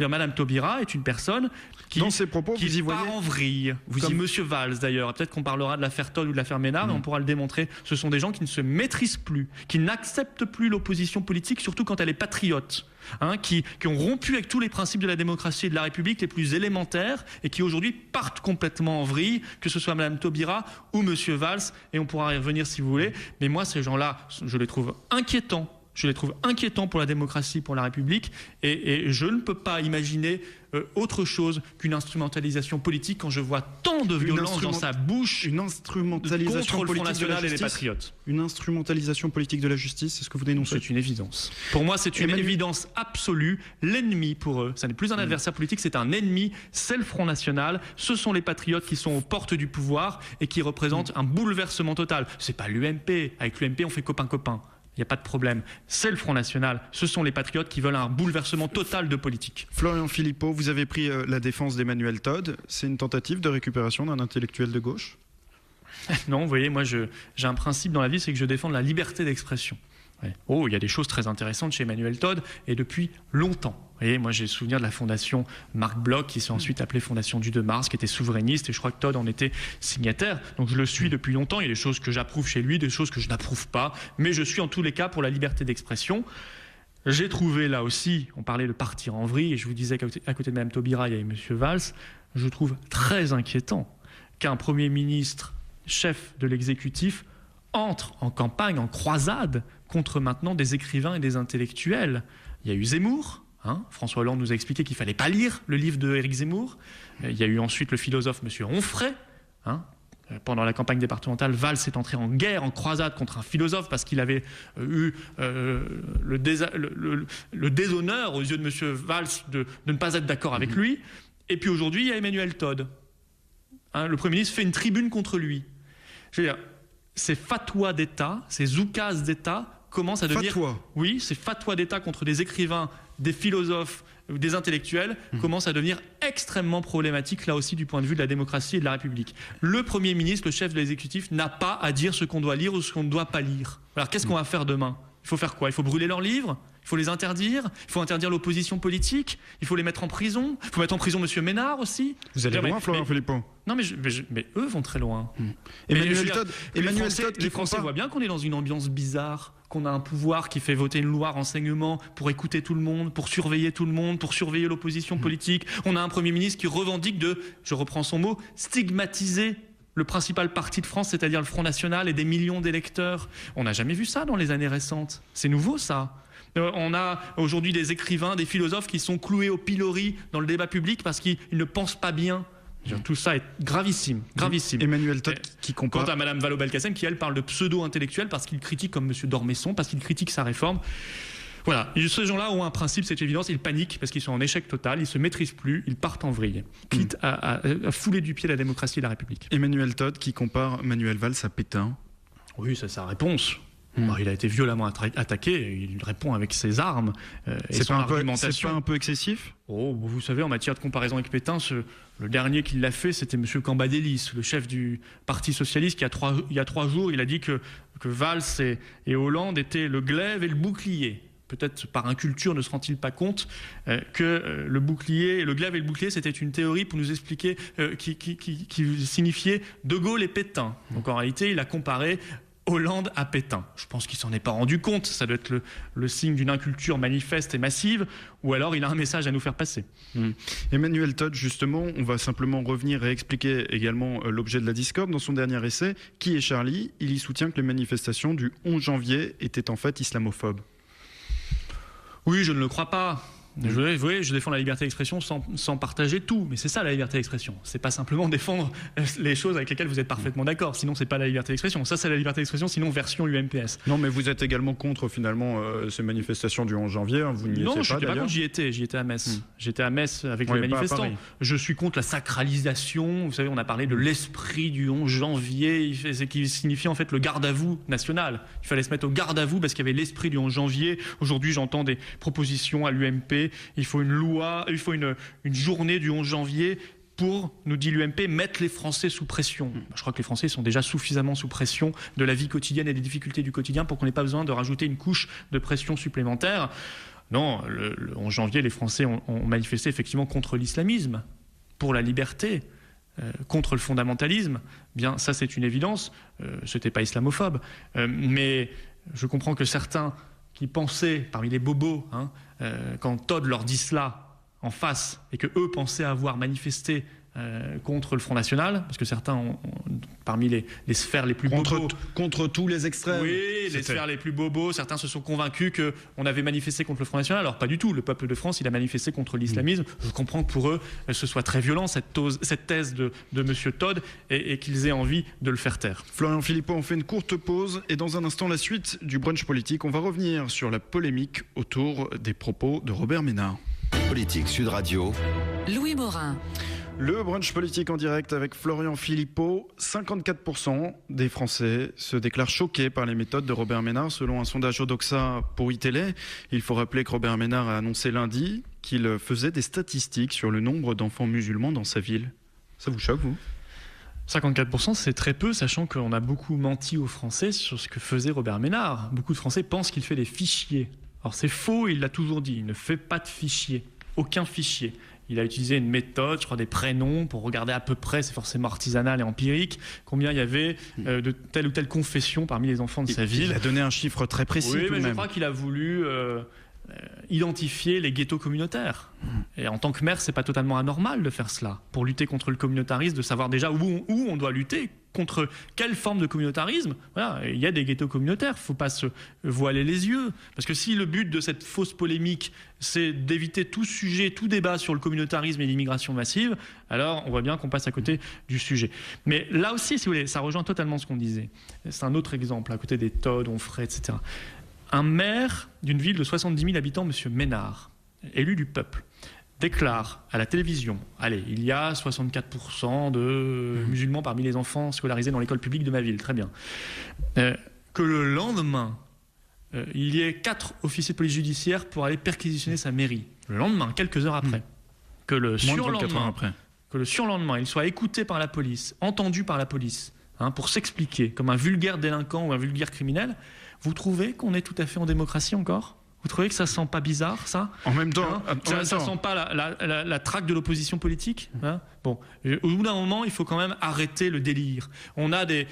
Madame Taubira est une personne qui, dans ses propos, qui vous y voyez part en vrille. Vous y Monsieur Valls, d'ailleurs. Peut-être qu'on parlera de l'affaire Toll ou de l'affaire Ménard, et on pourra le démontrer. Ce sont des gens qui ne se maîtrisent plus, qui n'acceptent plus l'opposition politique, surtout quand elle est patriote. Qui ont rompu avec tous les principes de la démocratie et de la République les plus élémentaires et qui aujourd'hui partent complètement en vrille, que ce soit Madame Taubira ou Monsieur Valls, et on pourra y revenir si vous voulez. Mais moi, ces gens-là, je les trouve inquiétants Je les trouve inquiétants pour la démocratie, pour la République, et je ne peux pas imaginer autre chose qu'une instrumentalisation politique quand je vois tant de violence dans sa bouche une instrumentalisation contre le Front politique de la National et les justice. Patriotes. Une instrumentalisation politique de la justice, c'est ce que vous dénoncez? C'est une évidence. Pour moi, c'est une évidence absolue. L'ennemi pour eux, ça n'est plus un adversaire politique, c'est un ennemi, c'est le Front National, ce sont les Patriotes qui sont aux portes du pouvoir et qui représentent un bouleversement total. C'est pas l'UMP, avec l'UMP on fait copain-copain. Il n'y a pas de problème. C'est le Front National. Ce sont les Patriotes qui veulent un bouleversement total de politique. Florian Philippot, vous avez pris la défense d'Emmanuel Todd. C'est une tentative de récupération d'un intellectuel de gauche? Non, vous voyez, moi j'ai un principe dans la vie, c'est que je défends la liberté d'expression. Ouais. Oh, il y a des choses très intéressantes chez Emmanuel Todd, et depuis longtemps. Vous voyez, moi j'ai le souvenir de la fondation Marc Bloch, qui s'est ensuite appelée Fondation du 2 mars, qui était souverainiste, et je crois que Todd en était signataire. Donc je le suis depuis longtemps. Il y a des choses que j'approuve chez lui, des choses que je n'approuve pas, mais je suis en tous les cas pour la liberté d'expression. J'ai trouvé là aussi, on parlait de partir en vrille, et je vous disais qu'à côté de Mme Taubira, il y avait M. Valls. Je trouve très inquiétant qu'un Premier ministre, chef de l'exécutif, entre en campagne, en croisade, contre maintenant des écrivains et des intellectuels. Il y a eu Zemmour. François Hollande nous a expliqué qu'il ne fallait pas lire le livre d'Éric Zemmour. Il y a eu ensuite le philosophe M. Onfray. Pendant la campagne départementale, Valls est entré en guerre, en croisade contre un philosophe parce qu'il avait eu le déshonneur aux yeux de M. Valls de ne pas être d'accord avec lui. Et puis aujourd'hui, il y a Emmanuel Todd. Le Premier ministre fait une tribune contre lui. Je veux dire, ces fatwas d'État, ces zoukas d'État commencent à devenir... Fatwa. Oui, ces fatwas d'État contre des écrivains, des philosophes, des intellectuels commencent à devenir extrêmement problématiques, là aussi, du point de vue de la démocratie et de la République. Le Premier ministre, le chef de l'exécutif, n'a pas à dire ce qu'on doit lire ou ce qu'on ne doit pas lire. Alors, qu'est-ce qu'on va faire demain? Il faut faire quoi? Il faut brûler leurs livres? Il faut les interdire? Il faut interdire l'opposition politique? Il faut les mettre en prison? Il faut mettre en prison M. Ménard aussi? Vous allez loin, Florian Philippot? Non, mais eux vont très loin. Emmanuel Todd, les Français voient bien qu'on est dans une ambiance bizarre, qu'on a un pouvoir qui fait voter une loi renseignement pour écouter tout le monde, pour surveiller tout le monde, pour surveiller l'opposition politique. On a un Premier ministre qui revendique de, je reprends son mot, stigmatiser le principal parti de France, c'est-à-dire le Front National et des millions d'électeurs. On n'a jamais vu ça dans les années récentes. C'est nouveau, ça. On a aujourd'hui des écrivains, des philosophes qui sont cloués au pilori dans le débat public parce qu'ils ne pensent pas bien. Tout ça est gravissime, gravissime. Emmanuel Todd qui compare... Quant à Mme Vallaud-Belkacem, qui elle parle de pseudo-intellectuel parce qu'il critique comme M. d'Ormesson, parce qu'il critique sa réforme. Voilà, et ces gens-là ont un principe, c'est évident, ils paniquent parce qu'ils sont en échec total, ils ne se maîtrisent plus, ils partent en vrille, quitte à fouler du pied la démocratie et la République. Emmanuel Todd qui compare Manuel Valls à Pétain. Oui, c'est sa réponse. Alors, il a été violemment attaqué, il répond avec ses armes. C'est pas un peu excessif? Oh, vous savez, en matière de comparaison avec Pétain, le dernier qui l'a fait, c'était M. Cambadélis, le chef du Parti Socialiste, qui il y a 3 jours, il a dit que Valls et Hollande étaient le glaive et le bouclier. Peut-être par inculture ne se rend-il pas compte que le glaive et le bouclier, c'était une théorie pour nous expliquer qui signifiait De Gaulle et Pétain. Donc en réalité, il a comparé Hollande à Pétain. Je pense qu'il s'en est pas rendu compte. Ça doit être le signe d'une inculture manifeste et massive, ou alors il a un message à nous faire passer. Emmanuel Todd, justement, on va simplement revenir et expliquer également l'objet de la discorde. Dans son dernier essai, Qui est Charlie? Il y soutient que les manifestations du 11 janvier étaient en fait islamophobes. Oui, je ne le crois pas. Je défends la liberté d'expression sans partager tout, mais c'est ça la liberté d'expression. C'est pas simplement défendre les choses avec lesquelles vous êtes parfaitement d'accord, sinon c'est pas la liberté d'expression. Ça c'est la liberté d'expression, sinon version UMPS. Non, mais vous êtes également contre finalement ces manifestations du 11 janvier, vous n'y étiez pas. Non, je n'étais pas contre, j'y étais à Metz. J'étais à Metz avec les manifestants. Je suis contre la sacralisation, vous savez, on a parlé de l'esprit du 11 janvier, ce qui signifie en fait le garde à vous national. Il fallait se mettre au garde à vous parce qu'il y avait l'esprit du 11 janvier. Aujourd'hui, j'entends des propositions à l'UMP. Il faut une loi, il faut une journée du 11 janvier pour, nous dit l'UMP, mettre les Français sous pression. Je crois que les Français sont déjà suffisamment sous pression de la vie quotidienne et des difficultés du quotidien pour qu'on n'ait pas besoin de rajouter une couche de pression supplémentaire. Non, le 11 janvier, les Français ont manifesté effectivement contre l'islamisme, pour la liberté, contre le fondamentalisme. Bien, ça c'est une évidence. Ce n'était pas islamophobe. Mais je comprends que certains qui pensaient, parmi les bobos, quand Todd leur dit cela en face, et que eux pensaient avoir manifesté contre le Front National, parce que certains parmi les sphères les plus bobos. Contre tous les extrêmes. Oui, les sphères les plus bobos. Certains se sont convaincus qu'on avait manifesté contre le Front National. Alors pas du tout. Le peuple de France, il a manifesté contre l'islamisme. Je comprends que pour eux, ce soit très violent, cette thèse de M. Todd, et qu'ils aient envie de le faire taire. Florian Philippot, on fait une courte pause et dans un instant, la suite du brunch politique. On va revenir sur la polémique autour des propos de Robert Ménard. Politique Sud Radio. Louis Morin. Le brunch politique en direct avec Florian Philippot. 54% des Français se déclarent choqués par les méthodes de Robert Ménard. Selon un sondage Odoxa pour iTélé, il faut rappeler que Robert Ménard a annoncé lundi qu'il faisait des statistiques sur le nombre d'enfants musulmans dans sa ville. Ça vous choque, vous ? 54%, c'est très peu, sachant qu'on a beaucoup menti aux Français sur ce que faisait Robert Ménard. Beaucoup de Français pensent qu'il fait des fichiers. Alors c'est faux, il l'a toujours dit, il ne fait pas de fichiers, aucun fichier. Il a utilisé une méthode, je crois des prénoms, pour regarder à peu près, c'est forcément artisanal et empirique, combien il y avait de telle ou telle confession parmi les enfants de sa ville. Il a donné un chiffre très précis. Oui, tout mais de je même. crois qu'il a voulu identifier les ghettos communautaires. Et en tant que maire, c'est pas totalement anormal de faire cela. Pour lutter contre le communautarisme, de savoir déjà où on doit lutter, contre quelle forme de communautarisme. Voilà, il y a des ghettos communautaires, il ne faut pas se voiler les yeux. Parce que si le but de cette fausse polémique, c'est d'éviter tout sujet, tout débat sur le communautarisme et l'immigration massive, alors on voit bien qu'on passe à côté du sujet. Mais là aussi, si vous voulez, ça rejoint totalement ce qu'on disait. C'est un autre exemple, à côté des Todd, Onfray, etc. Un maire d'une ville de 70 000 habitants, M. Ménard, élu du peuple, déclare à la télévision, allez, il y a 64% de musulmans parmi les enfants scolarisés dans l'école publique de ma ville, très bien, que le lendemain, il y ait 4 officiers de police judiciaire pour aller perquisitionner sa mairie. Le lendemain, quelques heures après. Que le surlendemain, il soit écouté par la police, entendu par la police, pour s'expliquer comme un vulgaire délinquant ou un vulgaire criminel. Vous trouvez qu'on est tout à fait en démocratie encore ? Vous trouvez que ça sent pas bizarre, ça ? En même temps, ça sent pas la traque de l'opposition politique, Bon, au bout d'un moment, il faut quand même arrêter le délire. On a des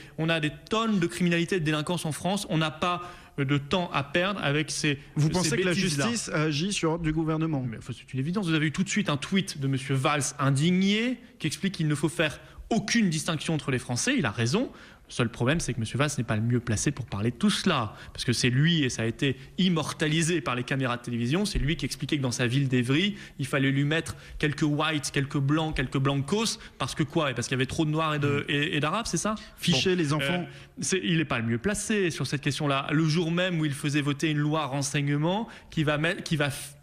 tonnes de criminalité et de délinquance en France. On n'a pas de temps à perdre avec ces. Vous pensez que la bêtises-là. justice a agi sur ordre du gouvernement ? Mais c'est une évidence. Vous avez eu tout de suite un tweet de M. Valls indigné qui explique qu'il ne faut faire aucune distinction entre les Français. Il a raison. Le seul problème, c'est que M. Valls n'est pas le mieux placé pour parler de tout cela. Parce que c'est lui, et ça a été immortalisé par les caméras de télévision, c'est lui qui expliquait que dans sa ville d'Evry, il fallait lui mettre quelques whites, quelques blancos, parce que quoi ? Parce qu'il y avait trop de noirs et d'arabes, c'est ça ? Ficher les enfants. Il n'est pas le mieux placé sur cette question-là. Le jour même où il faisait voter une loi renseignement qui va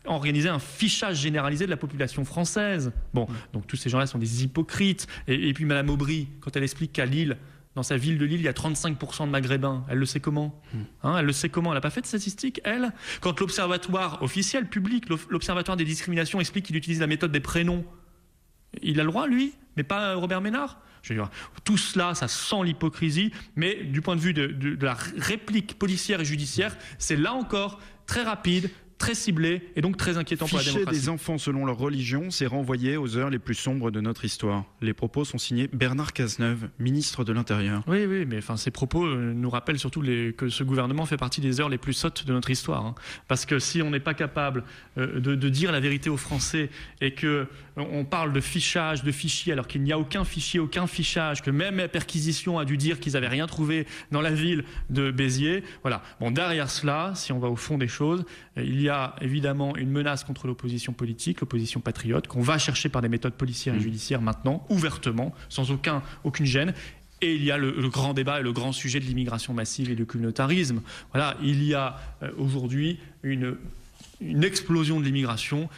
organiser un fichage généralisé de la population française. Bon, donc tous ces gens-là sont des hypocrites. Et puis Mme Aubry, quand elle explique qu'à Lille, dans sa ville de Lille, il y a 35% de maghrébins. Elle le sait comment ? Elle le sait comment ? Elle n'a pas fait de statistiques, elle ? Quand l'observatoire officiel, public, l'observatoire des discriminations explique qu'il utilise la méthode des prénoms, il a le droit, lui, mais pas Robert Ménard ? Je veux dire, tout cela, ça sent l'hypocrisie, mais du point de vue de la réplique policière et judiciaire, c'est là encore très rapide, très ciblé et donc très inquiétant pour la démocratie. Ficher des enfants selon leur religion, c'est renvoyer aux heures les plus sombres de notre histoire. Les propos sont signés Bernard Cazeneuve, ministre de l'Intérieur. Oui, mais ces propos nous rappellent surtout que ce gouvernement fait partie des heures les plus sottes de notre histoire. Parce que si on n'est pas capable de dire la vérité aux Français et qu'on parle de fichage, de fichiers, alors qu'il n'y a aucun fichier, aucun fichage, que même la perquisition a dû dire qu'ils n'avaient rien trouvé dans la ville de Béziers. Voilà. Bon, derrière cela, si on va au fond des choses, il y a évidemment une menace contre l'opposition politique, l'opposition patriote, qu'on va chercher par des méthodes policières et judiciaires maintenant, ouvertement, sans aucune gêne. Et il y a le grand débat et le grand sujet de l'immigration massive et du communautarisme. Voilà, il y a aujourd'hui une explosion de l'immigration.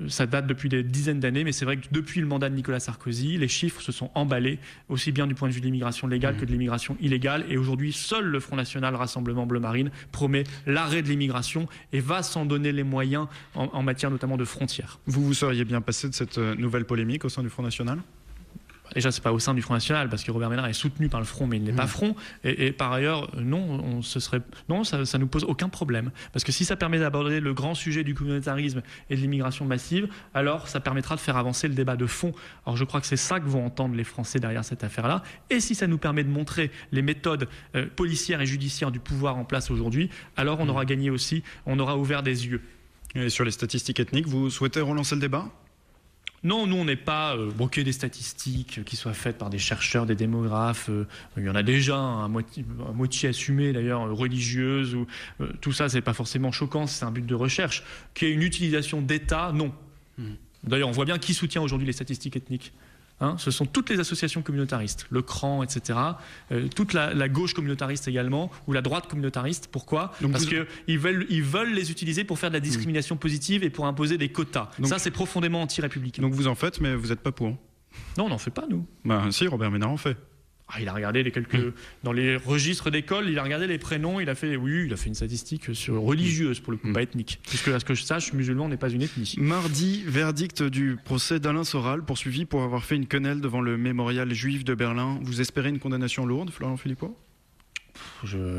Ça date depuis des dizaines d'années, mais c'est vrai que depuis le mandat de Nicolas Sarkozy, les chiffres se sont emballés, aussi bien du point de vue de l'immigration légale que de l'immigration illégale. Et aujourd'hui, seul le Front National, Rassemblement Bleu Marine, promet l'arrêt de l'immigration et va s'en donner les moyens en matière notamment de frontières. Vous seriez bien passé de cette nouvelle polémique au sein du Front National ? Déjà, c'est pas au sein du Front National, parce que Robert Ménard est soutenu par le Front, mais il n'est pas Front. Et par ailleurs, ça nous pose aucun problème. Parce que si ça permet d'aborder le grand sujet du communautarisme et de l'immigration massive, alors ça permettra de faire avancer le débat de fond. Alors je crois que c'est ça que vont entendre les Français derrière cette affaire-là. Et si ça nous permet de montrer les méthodes policières et judiciaires du pouvoir en place aujourd'hui, alors on aura gagné aussi, on aura ouvert des yeux. Et sur les statistiques ethniques, vous souhaitez relancer le débat ? Non, nous, on n'est pas bloqué des statistiques qui soient faites par des chercheurs, des démographes. Il y en a déjà, à moitié assumées, d'ailleurs, religieuses. Tout ça, c'est pas forcément choquant, c'est un but de recherche. Qu'il y ait une utilisation d'État, non. D'ailleurs, on voit bien qui soutient aujourd'hui les statistiques ethniques. Ce sont toutes les associations communautaristes, le CRAN, etc. Toute la gauche communautariste également, ou la droite communautariste. Pourquoi ? Parce qu'ils veulent les utiliser pour faire de la discrimination positive et pour imposer des quotas. Donc, ça, c'est profondément anti-républicain. Donc vous en faites, mais vous n'êtes pas pour ? Non, on n'en fait pas, nous. Si, Robert Ménard en fait. Il a regardé dans les registres d'école, il a regardé les prénoms, il a fait une statistique religieuse, pour le coup, pas ethnique. Puisque, à ce que je sache, musulman n'est pas une ethnie. Mardi, verdict du procès d'Alain Soral, poursuivi pour avoir fait une quenelle devant le mémorial juif de Berlin. Vous espérez une condamnation lourde, Florian Philippot ?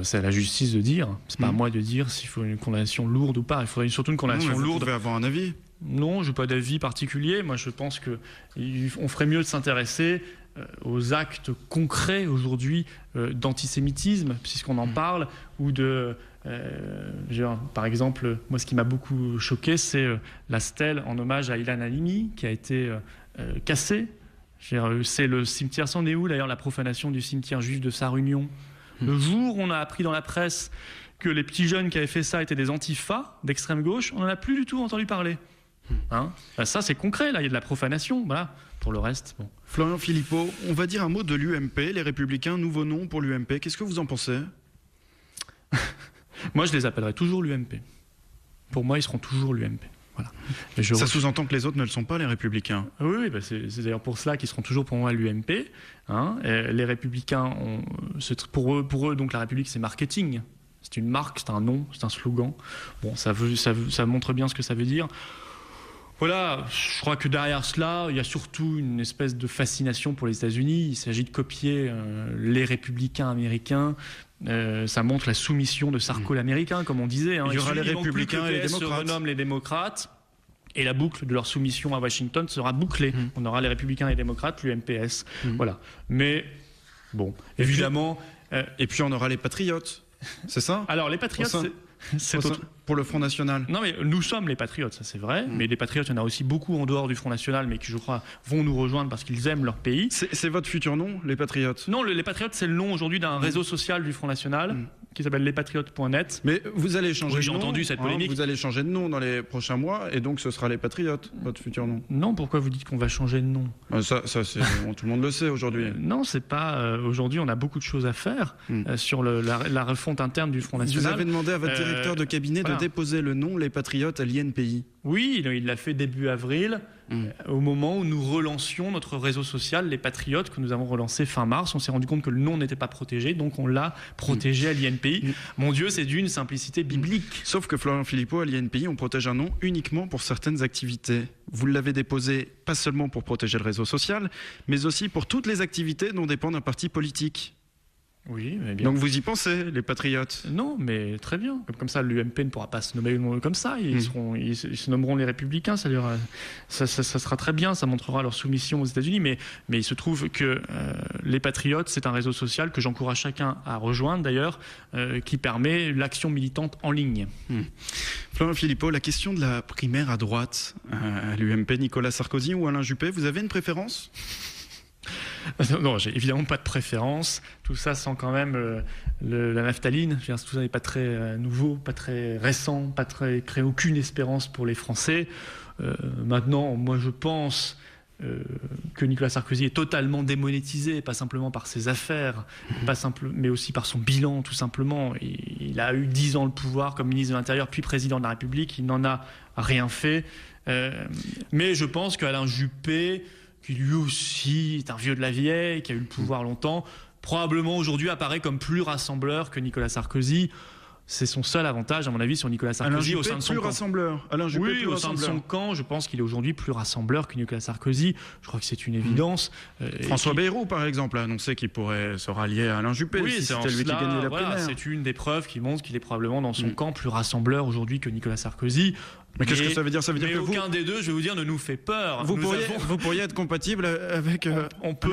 C'est à la justice de dire. C'est pas à moi de dire s'il faut une condamnation lourde ou pas. Il faudrait surtout une condamnation lourde. Vous pouvez avoir un avis ? Non, je n'ai pas d'avis particulier. Moi, je pense qu'on ferait mieux de s'intéresser aux actes concrets aujourd'hui d'antisémitisme, puisqu'on en parle, ou par exemple, moi ce qui m'a beaucoup choqué, c'est la stèle en hommage à Ilan Halimi qui a été cassée. C'est le cimetière, c'en est où d'ailleurs la profanation du cimetière juif de Sarre-Union ? Le jour où on a appris dans la presse que les petits jeunes qui avaient fait ça étaient des antifas d'extrême gauche, on n'en a plus du tout entendu parler. Ça c'est concret, là il y a de la profanation, voilà. Pour le reste, bon. Florian Philippot, on va dire un mot de l'UMP, les Républicains, nouveau nom pour l'UMP. Qu'est-ce que vous en pensez ? Moi, je les appellerai toujours l'UMP. Pour moi, ils seront toujours l'UMP. Voilà. Ça sous-entend que les autres ne le sont pas, les Républicains. Oui, c'est d'ailleurs pour cela qu'ils seront toujours pour moi l'UMP. Les Républicains, pour eux, donc la République, c'est marketing. C'est une marque, c'est un nom, c'est un slogan. Bon, ça montre bien ce que ça veut dire. Voilà, je crois que derrière cela, il y a surtout une espèce de fascination pour les États-Unis. Il s'agit de copier les républicains américains. Ça montre la soumission de Sarko l'américain, comme on disait. Il y aura les républicains et les démocrates. Se renomment les démocrates. Et la boucle de leur soumission à Washington sera bouclée. On aura les républicains et les démocrates, l'UMPS. Voilà. Mais, bon, évidemment... Et puis on aura les patriotes, c'est ça ? Alors, les patriotes... Pour le Front National. Non, mais nous sommes les patriotes, ça c'est vrai. Mais les patriotes, il y en a aussi beaucoup en dehors du Front National, mais qui, je crois, vont nous rejoindre parce qu'ils aiment leur pays. C'est votre futur nom, les patriotes ? Non, les patriotes, c'est le nom aujourd'hui d'un réseau social du Front National qui s'appelle lespatriotes.net. Mais vous allez changer de nom. J'ai entendu cette polémique. Vous allez changer de nom dans les prochains mois, et donc ce sera les patriotes, votre futur nom. Non, pourquoi vous dites qu'on va changer de nom ? Ça tout le monde le sait aujourd'hui. Non, c'est pas. Aujourd'hui, on a beaucoup de choses à faire sur la refonte interne du Front National. Vous avez demandé à votre directeur de cabinet de déposer le nom Les Patriotes à l'INPI. Oui, il l'a fait début avril, au moment où nous relancions notre réseau social, Les Patriotes, que nous avons relancé fin mars. On s'est rendu compte que le nom n'était pas protégé, donc on l'a protégé à l'INPI. Mon Dieu, c'est d'une simplicité biblique. Sauf que Florian Philippot, à l'INPI, on protège un nom uniquement pour certaines activités. Vous l'avez déposé pas seulement pour protéger le réseau social, mais aussi pour toutes les activités dont dépend un parti politique. Oui, mais bien. Donc vous y pensez, les patriotes ? Non, mais très bien. Comme ça, l'UMP ne pourra pas se nommer comme ça. Ils se nommeront les Républicains. Ça sera très bien. Ça montrera leur soumission aux États-Unis. Mais il se trouve que les patriotes, c'est un réseau social que j'encourage chacun à rejoindre, d'ailleurs, qui permet l'action militante en ligne. Florian Philippot, la question de la primaire à droite, à l'UMP, Nicolas Sarkozy ou Alain Juppé, vous avez une préférence ? Non, j'ai évidemment pas de préférence. Tout ça sent quand même la naphtaline. Tout ça n'est pas très nouveau, pas très récent, crée aucune espérance pour les Français. Maintenant, moi je pense que Nicolas Sarkozy est totalement démonétisé, pas simplement par ses affaires, mais aussi par son bilan, tout simplement. Il a eu 10 ans le pouvoir comme ministre de l'Intérieur, puis président de la République. Il n'en a rien fait. Mais je pense qu'Alain Juppé, qui lui aussi est un vieux de la vieille, qui a eu le pouvoir longtemps, probablement aujourd'hui apparaît comme plus rassembleur que Nicolas Sarkozy. C'est son seul avantage, à mon avis, sur Nicolas Sarkozy. Alain Juppé, plus rassembleur. Alain Juppé, oui, au sein de son camp, je pense qu'il est aujourd'hui plus rassembleur que Nicolas Sarkozy. Je crois que c'est une évidence. François Bayrou, par exemple, a annoncé qu'il pourrait se rallier à Alain Juppé si c'était lui qui gagnait la primaire. C'est une des preuves qui montre qu'il est probablement dans son camp plus rassembleur aujourd'hui que Nicolas Sarkozy. Mais qu'est-ce que ça veut dire ? Ça veut dire que aucun des deux, je vais vous dire, ne nous fait peur. Vous pourriez être compatible avec Alain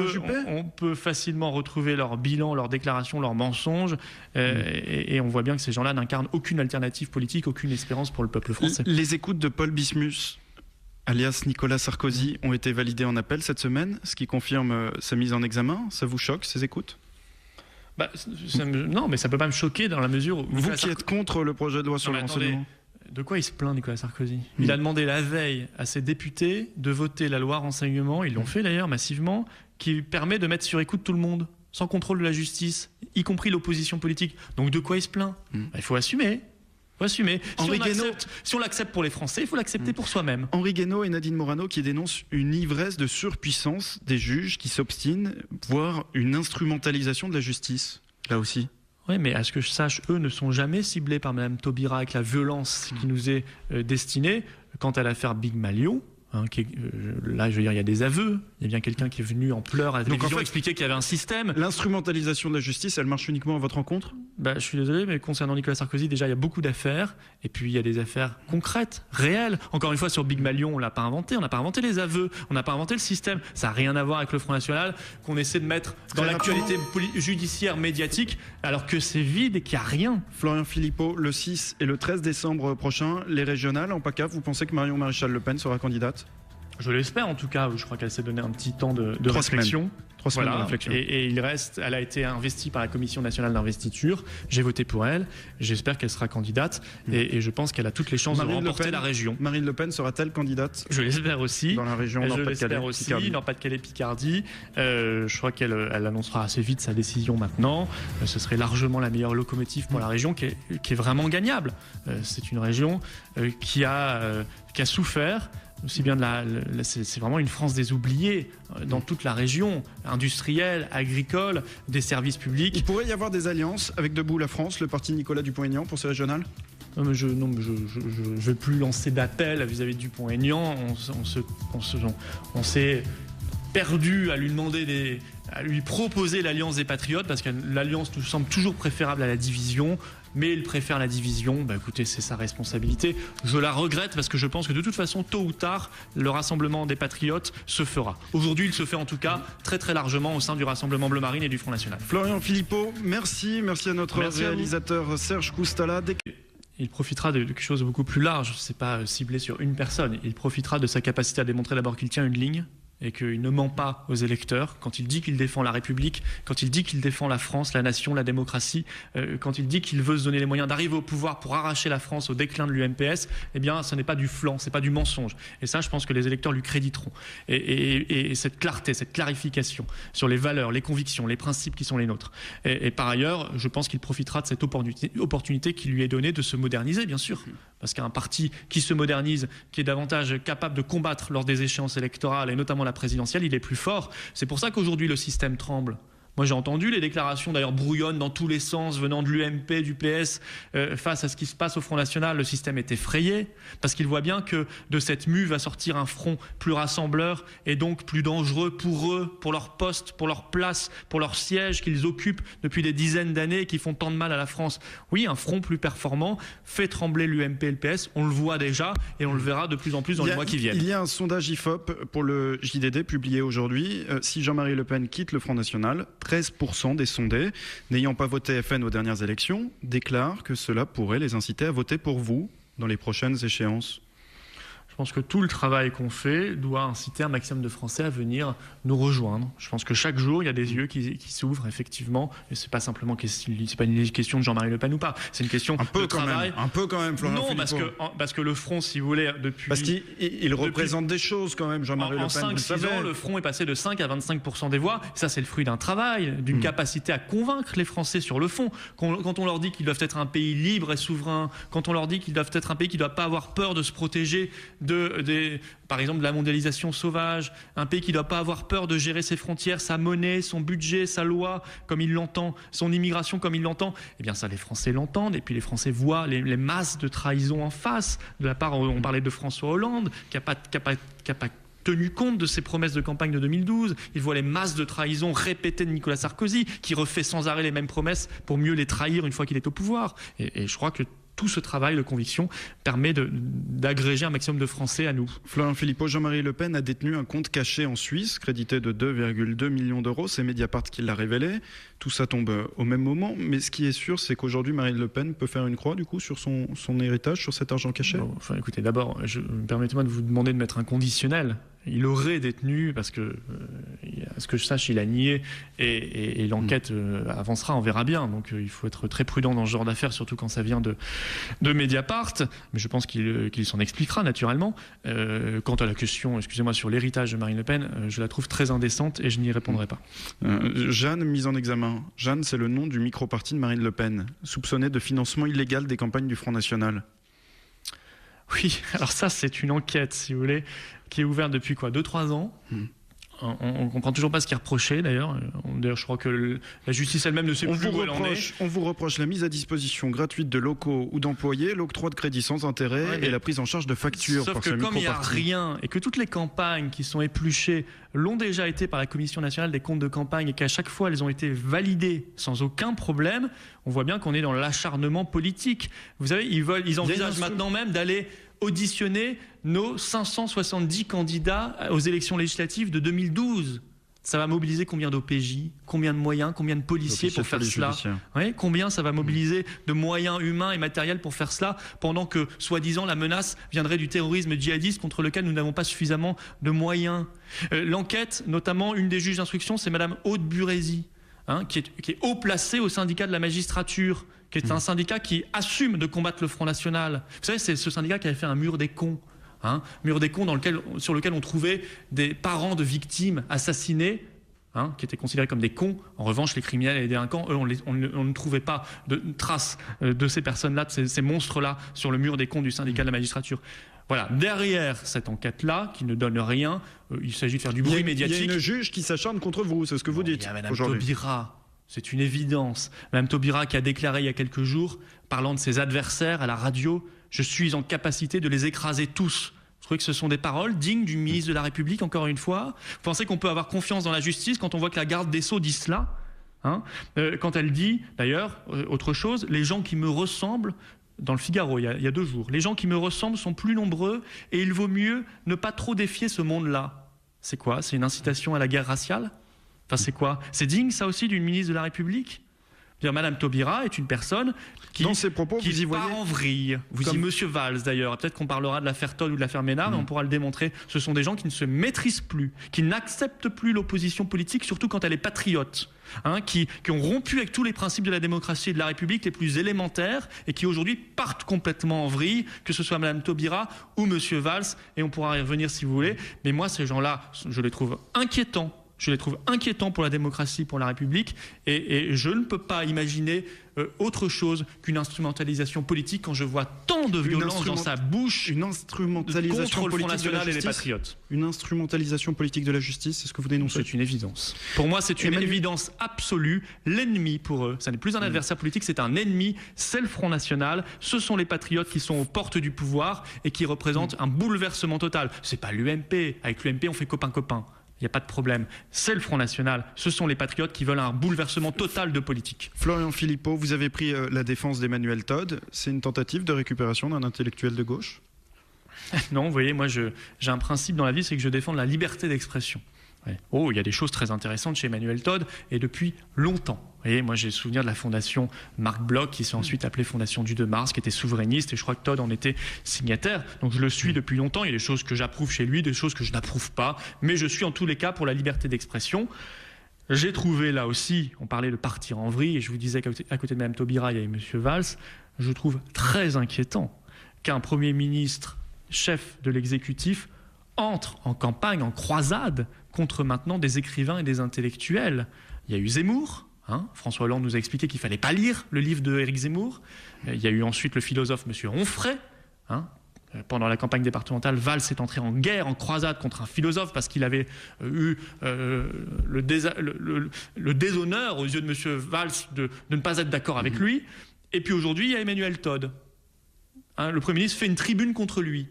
Juppé ? On peut facilement retrouver leur bilan, leurs déclarations, leurs mensonges. Et on voit bien que ces gens-là n'incarnent aucune alternative politique, aucune espérance pour le peuple français. Les écoutes de Paul Bismuth, alias Nicolas Sarkozy, ont été validés en appel cette semaine, ce qui confirme sa mise en examen. Ça vous choque, ces écoutes ? Non, mais ça ne peut pas me choquer dans la mesure où... Vous qui êtes contre le projet de loi sur le renseignement. De quoi il se plaint, Nicolas Sarkozy ? Il a demandé la veille à ses députés de voter la loi renseignement, ils l'ont fait d'ailleurs massivement, qui permet de mettre sur écoute tout le monde, sans contrôle de la justice, y compris l'opposition politique. Donc de quoi il se plaint ? Il faut assumer. Si on l'accepte pour les Français, il faut l'accepter pour soi-même. Henri Guénaud et Nadine Morano qui dénoncent une ivresse de surpuissance des juges qui s'obstinent, voire une instrumentalisation de la justice, là aussi. Oui, mais à ce que je sache, eux ne sont jamais ciblés par Mme Taubira avec la violence qui nous est destinée. Quant à l'affaire Big Malion, là, je veux dire, il y a des aveux. Il y a bien quelqu'un qui est venu en pleurs à la télévision expliquer qu'il y avait un système. L'instrumentalisation de la justice, elle marche uniquement à votre rencontre ? Je suis désolé, mais concernant Nicolas Sarkozy, déjà, il y a beaucoup d'affaires. Et puis, il y a des affaires concrètes, réelles. Encore une fois, sur Big Malion, on ne l'a pas inventé. On n'a pas inventé les aveux. On n'a pas inventé le système. Ça n'a rien à voir avec le Front National qu'on essaie de mettre dans l'actualité judiciaire médiatique, alors que c'est vide et qu'il n'y a rien. Florian Philippot, le 6 et le 13 décembre prochain, les régionales en PACA, vous pensez que Marion Maréchal Le Pen sera candidate ? Je l'espère en tout cas. Je crois qu'elle s'est donné un petit temps de 3 réflexion. Semaines. 3 semaines de réflexion. Et elle a été investie par la Commission nationale d'investiture. J'ai voté pour elle. J'espère qu'elle sera candidate. Et je pense qu'elle a toutes les chances de remporter la région. Marine Le Pen sera-t-elle candidate ? Je l'espère aussi. Dans la région Nord-Pas-de-Calais-Picardie. Je crois qu'elle annoncera assez vite sa décision maintenant. Ce serait largement la meilleure locomotive pour la région qui est vraiment gagnable. C'est une région qui a souffert. Aussi bien c'est vraiment une France des oubliés dans toute la région, industrielle, agricole, des services publics. Il pourrait y avoir des alliances avec Debout la France, le parti Nicolas Dupont-Aignan pour ces régionales ? Je ne vais plus lancer d'appel vis-à-vis de Dupont-Aignan. On s'est perdu à lui demander à lui proposer l'alliance des patriotes parce que l'alliance nous semble toujours préférable à la division. Mais il préfère la division, écoutez, c'est sa responsabilité. Je la regrette parce que je pense que de toute façon, tôt ou tard, le rassemblement des patriotes se fera. Aujourd'hui, il se fait en tout cas très très largement au sein du Rassemblement Bleu Marine et du Front National. Florian Philippot, merci à notre réalisateur Serge Koustala. Il profitera de quelque chose de beaucoup plus large, c'est pas ciblé sur une personne. Il profitera de sa capacité à démontrer d'abord qu'il tient une ligne, et qu'il ne ment pas aux électeurs quand il dit qu'il défend la République, quand il dit qu'il défend la France, la nation, la démocratie, quand il dit qu'il veut se donner les moyens d'arriver au pouvoir pour arracher la France au déclin de l'UMPS, eh bien, ce n'est pas du flan, ce n'est pas du mensonge. Et ça, je pense que les électeurs lui créditeront. Et cette clarté, cette clarification sur les valeurs, les convictions, les principes qui sont les nôtres. Et par ailleurs, je pense qu'il profitera de cette opportunité qui lui est donnée de se moderniser, bien sûr. Parce qu'un parti qui se modernise, qui est davantage capable de combattre lors des échéances électorales, et notamment la présidentielle, il est plus fort. C'est pour ça qu'aujourd'hui le système tremble. Moi j'ai entendu les déclarations d'ailleurs brouillonnes dans tous les sens venant de l'UMP, du PS face à ce qui se passe au Front National. Le système est effrayé parce qu'il voit bien que de cette mue va sortir un front plus rassembleur et donc plus dangereux pour eux, pour leur poste, pour leur place, pour leur siège qu'ils occupent depuis des dizaines d'années et qui font tant de mal à la France. Oui, un front plus performant fait trembler l'UMP et le PS, on le voit déjà et on le verra de plus en plus dans les mois qui viennent. Il y a un sondage IFOP pour le JDD publié aujourd'hui. Si Jean-Marie Le Pen quitte le Front National, 13% des sondés, n'ayant pas voté FN aux dernières élections, déclarent que cela pourrait les inciter à voter pour vous dans les prochaines échéances. Je pense que tout le travail qu'on fait doit inciter un maximum de Français à venir nous rejoindre. Je pense que chaque jour, il y a des yeux qui s'ouvrent, effectivement. Et c'est pas simplement c'est pas une question de Jean-Marie Le Pen ou pas. C'est une question de travail. Un peu quand même, Florian Philippot. Non, parce que le Front, si vous voulez, depuis... Parce qu'il représente des choses quand même, Jean-Marie Le Pen. En 5-6 ans, le Front est passé de 5 à 25% des voix. Ça, c'est le fruit d'un travail, d'une capacité à convaincre les Français sur le fond. Quand on leur dit qu'ils doivent être un pays libre et souverain, quand on leur dit qu'ils doivent être un pays qui ne doit pas avoir peur de se protéger par exemple de la mondialisation sauvage, un pays qui ne doit pas avoir peur de gérer ses frontières, sa monnaie, son budget, sa loi comme il l'entend, son immigration comme il l'entend, eh bien ça les Français l'entendent et puis les Français voient les masses de trahison en face, de la part, on parlait de François Hollande qui n'a pas tenu compte de ses promesses de campagne de 2012, ils voient les masses de trahison répétées de Nicolas Sarkozy qui refait sans arrêt les mêmes promesses pour mieux les trahir une fois qu'il est au pouvoir et je crois que tout ce travail de conviction permet d'agréger un maximum de Français à nous. Florian Philippot, Jean-Marie Le Pen a détenu un compte caché en Suisse, crédité de 2,2 millions d'euros. C'est Mediapart qui l'a révélé. Tout ça tombe au même moment. Mais ce qui est sûr, c'est qu'aujourd'hui, Marine Le Pen peut faire une croix, du coup, sur son héritage, sur cet argent caché. Bon, enfin, écoutez, d'abord, permettez-moi de vous demander de mettre un conditionnel. Il aurait détenu, parce que, à ce que je sache, il a nié, et l'enquête avancera, on verra bien. Donc il faut être très prudent dans ce genre d'affaires, surtout quand ça vient de Mediapart. Mais je pense qu'il s'en expliquera naturellement. Quant à la question, excusez-moi, sur l'héritage de Marine Le Pen, je la trouve très indécente et je n'y répondrai pas. Jeanne, mise en examen. Jeanne, c'est le nom du micro-parti de Marine Le Pen, soupçonné de financement illégal des campagnes du Front National. Oui, alors ça, c'est une enquête, si vous voulez, qui est ouverte depuis 2-3 ans. On ne comprend toujours pas ce qui est reproché, d'ailleurs. D'ailleurs, je crois que la justice elle-même ne sait plus où elle en est. On vous reproche la mise à disposition gratuite de locaux ou d'employés, l'octroi de crédits sans intérêt et la prise en charge de factures. Sauf que comme il n'y a rien et que toutes les campagnes qui sont épluchées l'ont déjà été par la Commission nationale des comptes de campagne et qu'à chaque fois elles ont été validées sans aucun problème, on voit bien qu'on est dans l'acharnement politique. Vous savez, ils envisagent maintenant même d'aller auditionner nos 570 candidats aux élections législatives de 2012. Ça va mobiliser combien d'OPJ, combien de moyens, combien de policiers pour faire cela, combien ça va mobiliser de moyens humains et matériels pour faire cela, pendant que, soi-disant, la menace viendrait du terrorisme djihadiste contre lequel nous n'avons pas suffisamment de moyens. L'enquête, notamment, une des juges d'instruction, c'est Madame Aude Burézy, qui est haut placée au syndicat de la magistrature, qui est un syndicat qui assume de combattre le Front National. Vous savez, c'est ce syndicat qui avait fait un mur des cons. Mur des cons sur lequel on trouvait des parents de victimes assassinées, qui étaient considérés comme des cons. En revanche, les criminels et les délinquants, eux, on ne trouvait pas de traces de ces personnes-là, de ces monstres-là, sur le mur des cons du syndicat de la magistrature. Voilà, derrière cette enquête-là, qui ne donne rien, il s'agit de faire du bruit médiatique. Il y a une juge qui s'acharne contre vous, c'est ce que vous dites. Il y a Madame Taubira, c'est une évidence. Madame Taubira qui a déclaré il y a quelques jours, parlant de ses adversaires à la radio, « Je suis en capacité de les écraser tous ». Vous trouvez que ce sont des paroles dignes du ministre de la République, encore une fois? Vous pensez qu'on peut avoir confiance dans la justice quand on voit que la garde des Sceaux dit cela, quand elle dit, d'ailleurs, autre chose, les gens qui me ressemblent, dans le Figaro, il y a 2 jours, les gens qui me ressemblent sont plus nombreux et il vaut mieux ne pas trop défier ce monde-là. C'est quoi? C'est une incitation à la guerre raciale? Enfin, c'est quoi? C'est digne, ça aussi, d'une ministre de la République? Madame Taubira est une personne qui, dans ses propos, qui part en vrille. Vous y Monsieur Valls, d'ailleurs. Peut-être qu'on parlera de l'affaire Todd ou de l'affaire Ménard, mais on pourra le démontrer. Ce sont des gens qui ne se maîtrisent plus, qui n'acceptent plus l'opposition politique, surtout quand elle est patriote. Qui ont rompu avec tous les principes de la démocratie et de la République les plus élémentaires et qui aujourd'hui partent complètement en vrille, que ce soit Madame Taubira ou Monsieur Valls, et on pourra y revenir si vous voulez. Mais moi, ces gens-là, je les trouve inquiétants. Je les trouve inquiétants pour la démocratie, pour la République, et je ne peux pas imaginer autre chose qu'une instrumentalisation politique quand je vois tant de violence dans sa bouche. Une instrumentalisation contre le Front politique de la National et les justice. patriotes. Une instrumentalisation politique de la justice, c'est ce que vous dénoncez? C'est une évidence. Pour moi, c'est une évidence absolue. L'ennemi pour eux, ça n'est plus un adversaire politique, c'est un ennemi. C'est le Front National. Ce sont les patriotes qui sont aux portes du pouvoir et qui représentent un bouleversement total. C'est pas l'UMP. Avec l'UMP, on fait copain-copain. Il n'y a pas de problème. C'est le Front National. Ce sont les patriotes qui veulent un bouleversement total de politique. Florian Philippot, vous avez pris la défense d'Emmanuel Todd. C'est une tentative de récupération d'un intellectuel de gauche? Non, vous voyez, moi j'ai un principe dans la vie, c'est que je défends la liberté d'expression. Ouais. Oh, il y a des choses très intéressantes chez Emmanuel Todd, et depuis longtemps. Vous voyez, moi j'ai le souvenir de la fondation Marc Bloch, qui s'est ensuite appelée Fondation du 2 mars, qui était souverainiste, et je crois que Todd en était signataire. Donc je le suis depuis longtemps. Il y a des choses que j'approuve chez lui, des choses que je n'approuve pas, mais je suis en tous les cas pour la liberté d'expression. J'ai trouvé là aussi, on parlait de partir en vrille, et je vous disais qu'à côté de Mme Taubira, il y avait M. Valls. Je trouve très inquiétant qu'un Premier ministre, chef de l'exécutif, entre en campagne, en croisade, contre maintenant des écrivains et des intellectuels. Il y a eu Zemmour. François Hollande nous a expliqué qu'il ne fallait pas lire le livre d'Éric Zemmour. Il y a eu ensuite le philosophe M. Onfray. Pendant la campagne départementale, Valls est entré en guerre, en croisade contre un philosophe parce qu'il avait eu le déshonneur aux yeux de M. Valls de ne pas être d'accord avec lui. Et puis aujourd'hui, il y a Emmanuel Todd. Le Premier ministre fait une tribune contre lui.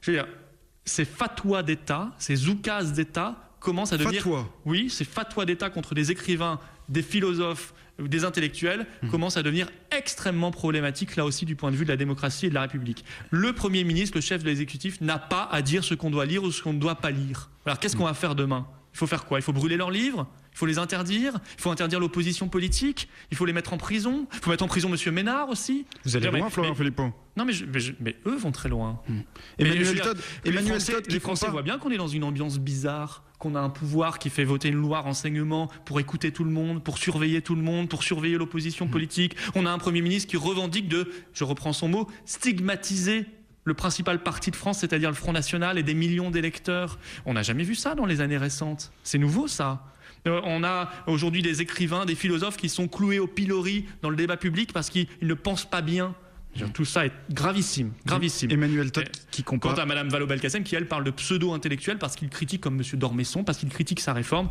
Je veux dire, ces fatwas d'État, ces oukases d'État commence à devenir... Fatwa. Oui, ces fatwas d'État contre des écrivains, des philosophes, des intellectuels commencent à devenir extrêmement problématiques, là aussi, du point de vue de la démocratie et de la République. Le Premier ministre, le chef de l'exécutif, n'a pas à dire ce qu'on doit lire ou ce qu'on ne doit pas lire. Alors qu'est-ce qu'on va faire demain ? Il faut faire quoi ? Il faut brûler leurs livres ? Il faut les interdire ? Il faut interdire l'opposition politique ? Il faut les mettre en prison ? Il faut mettre en prison M. Ménard aussi ? Vous allez loin, Florian Philippot. Non, mais eux vont très loin. Emmanuel Todd, les Français voient bien qu'on est dans une ambiance bizarre, qu'on a un pouvoir qui fait voter une loi renseignement pour écouter tout le monde, pour surveiller tout le monde, pour surveiller l'opposition politique. On a un Premier ministre qui revendique de, je reprends son mot, stigmatiser le principal parti de France, c'est-à-dire le Front National et des millions d'électeurs. On n'a jamais vu ça dans les années récentes. C'est nouveau, ça. On a aujourd'hui des écrivains, des philosophes qui sont cloués au pilori dans le débat public parce qu'ils ne pensent pas bien. Tout ça est gravissime, gravissime. Emmanuel Todd qui compare... Quant à Mme Vallaud-Belkacem, qui elle parle de pseudo-intellectuel parce qu'il critique comme M. Dormesson, parce qu'il critique sa réforme.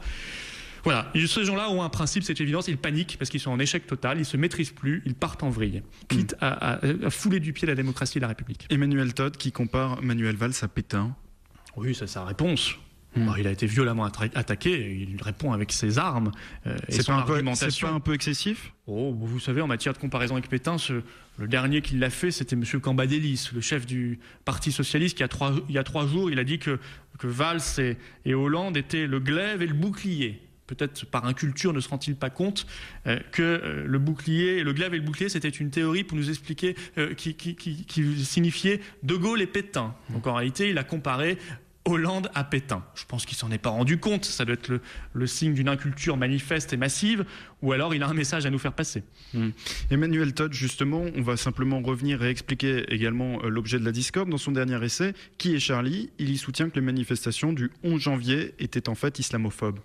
Voilà, ces gens-là ont un principe, c'est évident, ils paniquent parce qu'ils sont en échec total, ils se maîtrisent plus, ils partent en vrille, quitte à fouler du pied la démocratie et la République. Emmanuel Todd qui compare Manuel Valls à Pétain. Oui, c'est sa réponse. Il a été violemment attaqué, il répond avec ses armes et son argumentation. C'est pas un peu excessif ? Vous savez, en matière de comparaison avec Pétain, le dernier qui l'a fait, c'était M. Cambadélis, le chef du Parti Socialiste, qui il y a 3 jours, il a dit que Valls et Hollande étaient le glaive et le bouclier. Peut-être par inculture ne se rend-il pas compte que le glaive et le bouclier, c'était une théorie pour nous expliquer qui signifiait De Gaulle et Pétain. Donc en réalité, il a comparé Hollande à Pétain. Je pense qu'il s'en est pas rendu compte. Ça doit être le signe d'une inculture manifeste et massive, ou alors il a un message à nous faire passer. Emmanuel Todd, justement, on va simplement revenir et expliquer également l'objet de la discorde. Dans son dernier essai, Qui est Charlie ? Il y soutient que les manifestations du 11 janvier étaient en fait islamophobes.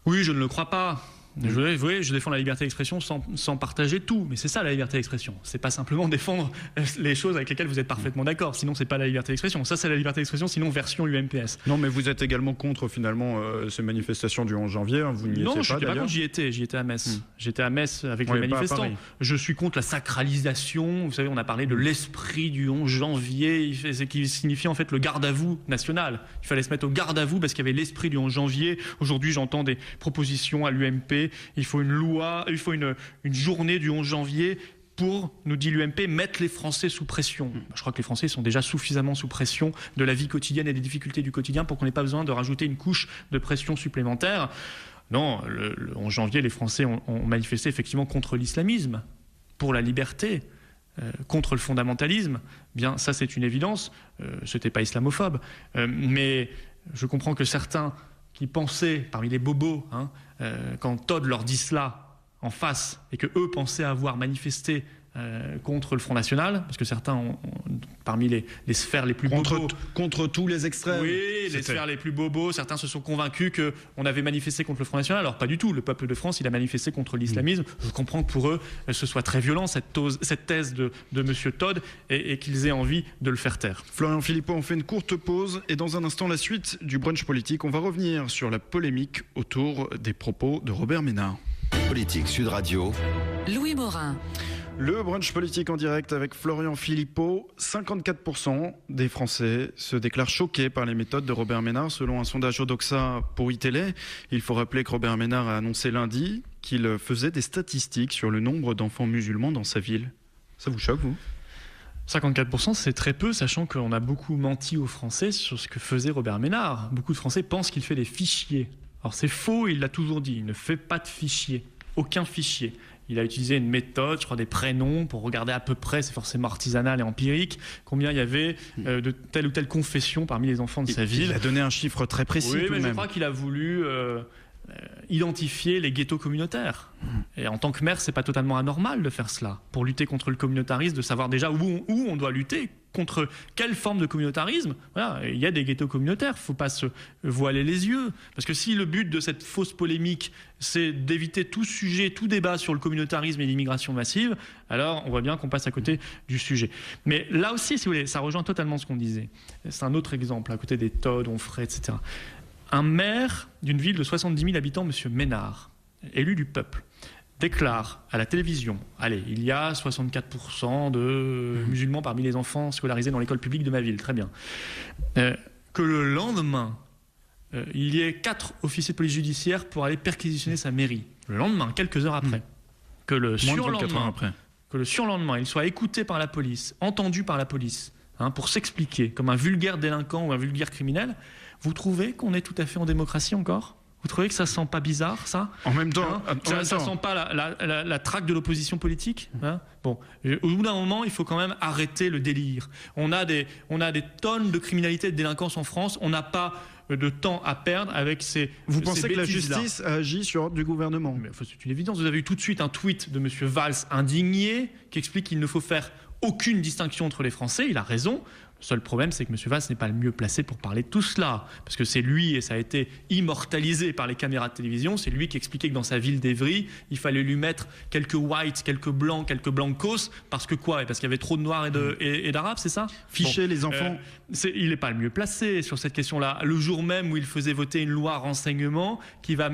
Oui, je ne le crois pas. Je défends la liberté d'expression sans partager tout, mais c'est ça la liberté d'expression. C'est pas simplement défendre les choses avec lesquelles vous êtes parfaitement d'accord, sinon c'est pas la liberté d'expression. Ça c'est la liberté d'expression, sinon version UMPS. Non, mais vous êtes également contre finalement ces manifestations du 11 janvier, vous n'y étiez pas d'ailleurs. Non, je n'étais pas contre, j'y étais à Metz. J'étais à Metz avec les manifestants. Je suis contre la sacralisation, vous savez, on a parlé de l'esprit du 11 janvier, qui signifie en fait le garde à vous national. Il fallait se mettre au garde à vous parce qu'il y avait l'esprit du 11 janvier. Aujourd'hui, j'entends des propositions à l'UMP. Il faut une loi, il faut une journée du 11 janvier pour, nous dit l'UMP, mettre les Français sous pression. Je crois que les Français sont déjà suffisamment sous pression de la vie quotidienne et des difficultés du quotidien pour qu'on n'ait pas besoin de rajouter une couche de pression supplémentaire. Non, le 11 janvier, les Français ont manifesté effectivement contre l'islamisme, pour la liberté, contre le fondamentalisme. Bien, ça c'est une évidence, ce n'était pas islamophobe. Mais je comprends que certains qui pensaient, parmi les bobos, quand Todd leur dit cela en face, et que eux pensaient avoir manifesté contre le Front National, parce que certains parmi les sphères les plus bobos... Contre tous les extrêmes. Oui, les sphères les plus bobos, certains se sont convaincus qu'on avait manifesté contre le Front National, alors pas du tout, le peuple de France, il a manifesté contre l'islamisme. Je comprends que pour eux, ce soit très violent, cette thèse de M. Todd, et qu'ils aient envie de le faire taire. Florian Philippot, on fait une courte pause, et dans un instant, la suite du brunch politique. On va revenir sur la polémique autour des propos de Robert Ménard. Politique Sud Radio. Louis Morin. Le brunch politique en direct avec Florian Philippot. 54% des Français se déclarent choqués par les méthodes de Robert Ménard, selon un sondage Odoxa pour iTélé. Il faut rappeler que Robert Ménard a annoncé lundi qu'il faisait des statistiques sur le nombre d'enfants musulmans dans sa ville. Ça vous choque, vous ? 54%, c'est très peu, sachant qu'on a beaucoup menti aux Français sur ce que faisait Robert Ménard. Beaucoup de Français pensent qu'il fait des fichiers. Alors c'est faux, il l'a toujours dit, il ne fait pas de fichiers, aucun fichier. Il a utilisé une méthode, je crois des prénoms, pour regarder à peu près, c'est forcément artisanal et empirique, combien il y avait de telle ou telle confession parmi les enfants de sa ville. Il a donné un chiffre très précis. Oui, tout mais de même. Je crois qu'il a voulu identifier les ghettos communautaires. Et en tant que maire, c'est pas totalement anormal de faire cela. Pour lutter contre le communautarisme, de savoir déjà où on doit lutter, contre quelle forme de communautarisme. Voilà, il y a des ghettos communautaires, il ne faut pas se voiler les yeux. Parce que si le but de cette fausse polémique, c'est d'éviter tout sujet, tout débat sur le communautarisme et l'immigration massive, alors on voit bien qu'on passe à côté du sujet. Mais là aussi, si vous voulez, ça rejoint totalement ce qu'on disait. C'est un autre exemple, à côté des Todd, Onfray, etc. Un maire d'une ville de 70 000 habitants, M. Ménard, élu du peuple, déclare à la télévision, allez, il y a 64% de musulmans parmi les enfants scolarisés dans l'école publique de ma ville, très bien, que le lendemain, il y ait 4 officiers de police judiciaire pour aller perquisitionner sa mairie. Le lendemain, quelques heures après, que le surlendemain, il soit écouté par la police, entendu par la police, pour s'expliquer comme un vulgaire délinquant ou un vulgaire criminel, vous trouvez qu'on est tout à fait en démocratie encore ? Vous trouvez que ça sent pas bizarre, ça ? En même temps, ça sent pas la traque de l'opposition politique, Bon, au bout d'un moment, il faut quand même arrêter le délire. On a des tonnes de criminalité et de délinquance en France. On n'a pas de temps à perdre avec ces. Vous pensez ces que la justice a agi sur ordre du gouvernement ? Mais c'est une évidence. Vous avez eu tout de suite un tweet de M. Valls indigné qui explique qu'il ne faut faire aucune distinction entre les Français. Il a raison. Le seul problème, c'est que M. Valls n'est pas le mieux placé pour parler de tout cela. Parce que c'est lui, et ça a été immortalisé par les caméras de télévision, c'est lui qui expliquait que dans sa ville d'Evry, il fallait lui mettre quelques whites, quelques blancs, quelques blancos. Parce que quoi ? Parce qu'il y avait trop de noirs et d'arabes, c'est ça ? Ficher les enfants. Il n'est pas le mieux placé sur cette question-là. Le jour même où il faisait voter une loi renseignement qui va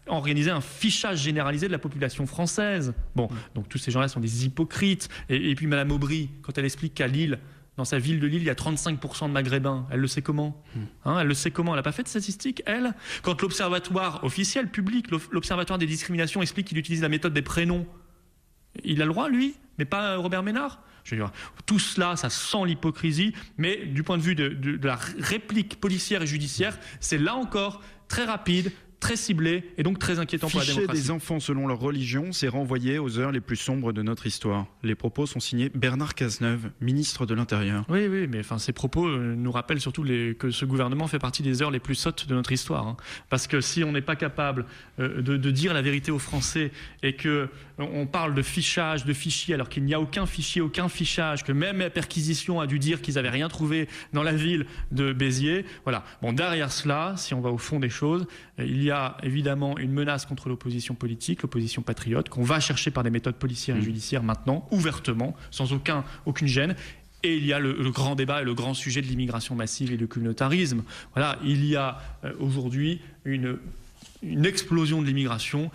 organiser un fichage généralisé de la population française. Bon, donc tous ces gens-là sont des hypocrites. Et puis Mme Aubry, quand elle explique qu'à Lille, dans sa ville de Lille, il y a 35% de Maghrébins. Elle le sait comment ? Elle le sait comment ? Elle n'a pas fait de statistiques, elle ? Quand l'observatoire officiel, public, l'observatoire des discriminations explique qu'il utilise la méthode des prénoms, il a le droit, lui, mais pas Robert Ménard ? Je veux dire, tout cela, ça sent l'hypocrisie, mais du point de vue de la réplique policière et judiciaire, c'est là encore très rapide, très ciblé et donc très inquiétant pour la démocratie. Ficher des enfants selon leur religion, c'est renvoyer aux heures les plus sombres de notre histoire. Les propos sont signés Bernard Cazeneuve, ministre de l'Intérieur. Oui, mais ces propos nous rappellent surtout que ce gouvernement fait partie des heures les plus sottes de notre histoire. Parce que si on n'est pas capable de dire la vérité aux Français et qu'on parle de fichage, de fichiers, alors qu'il n'y a aucun fichier, aucun fichage, que même la perquisition a dû dire qu'ils n'avaient rien trouvé dans la ville de Béziers. Voilà. Bon, derrière cela, si on va au fond des choses, il y a évidemment une menace contre l'opposition politique, l'opposition patriote, qu'on va chercher par des méthodes policières et judiciaires maintenant, ouvertement, sans aucune gêne. Et il y a le grand débat et le grand sujet de l'immigration massive et du communautarisme. Voilà, il y a aujourd'hui une explosion de l'immigration.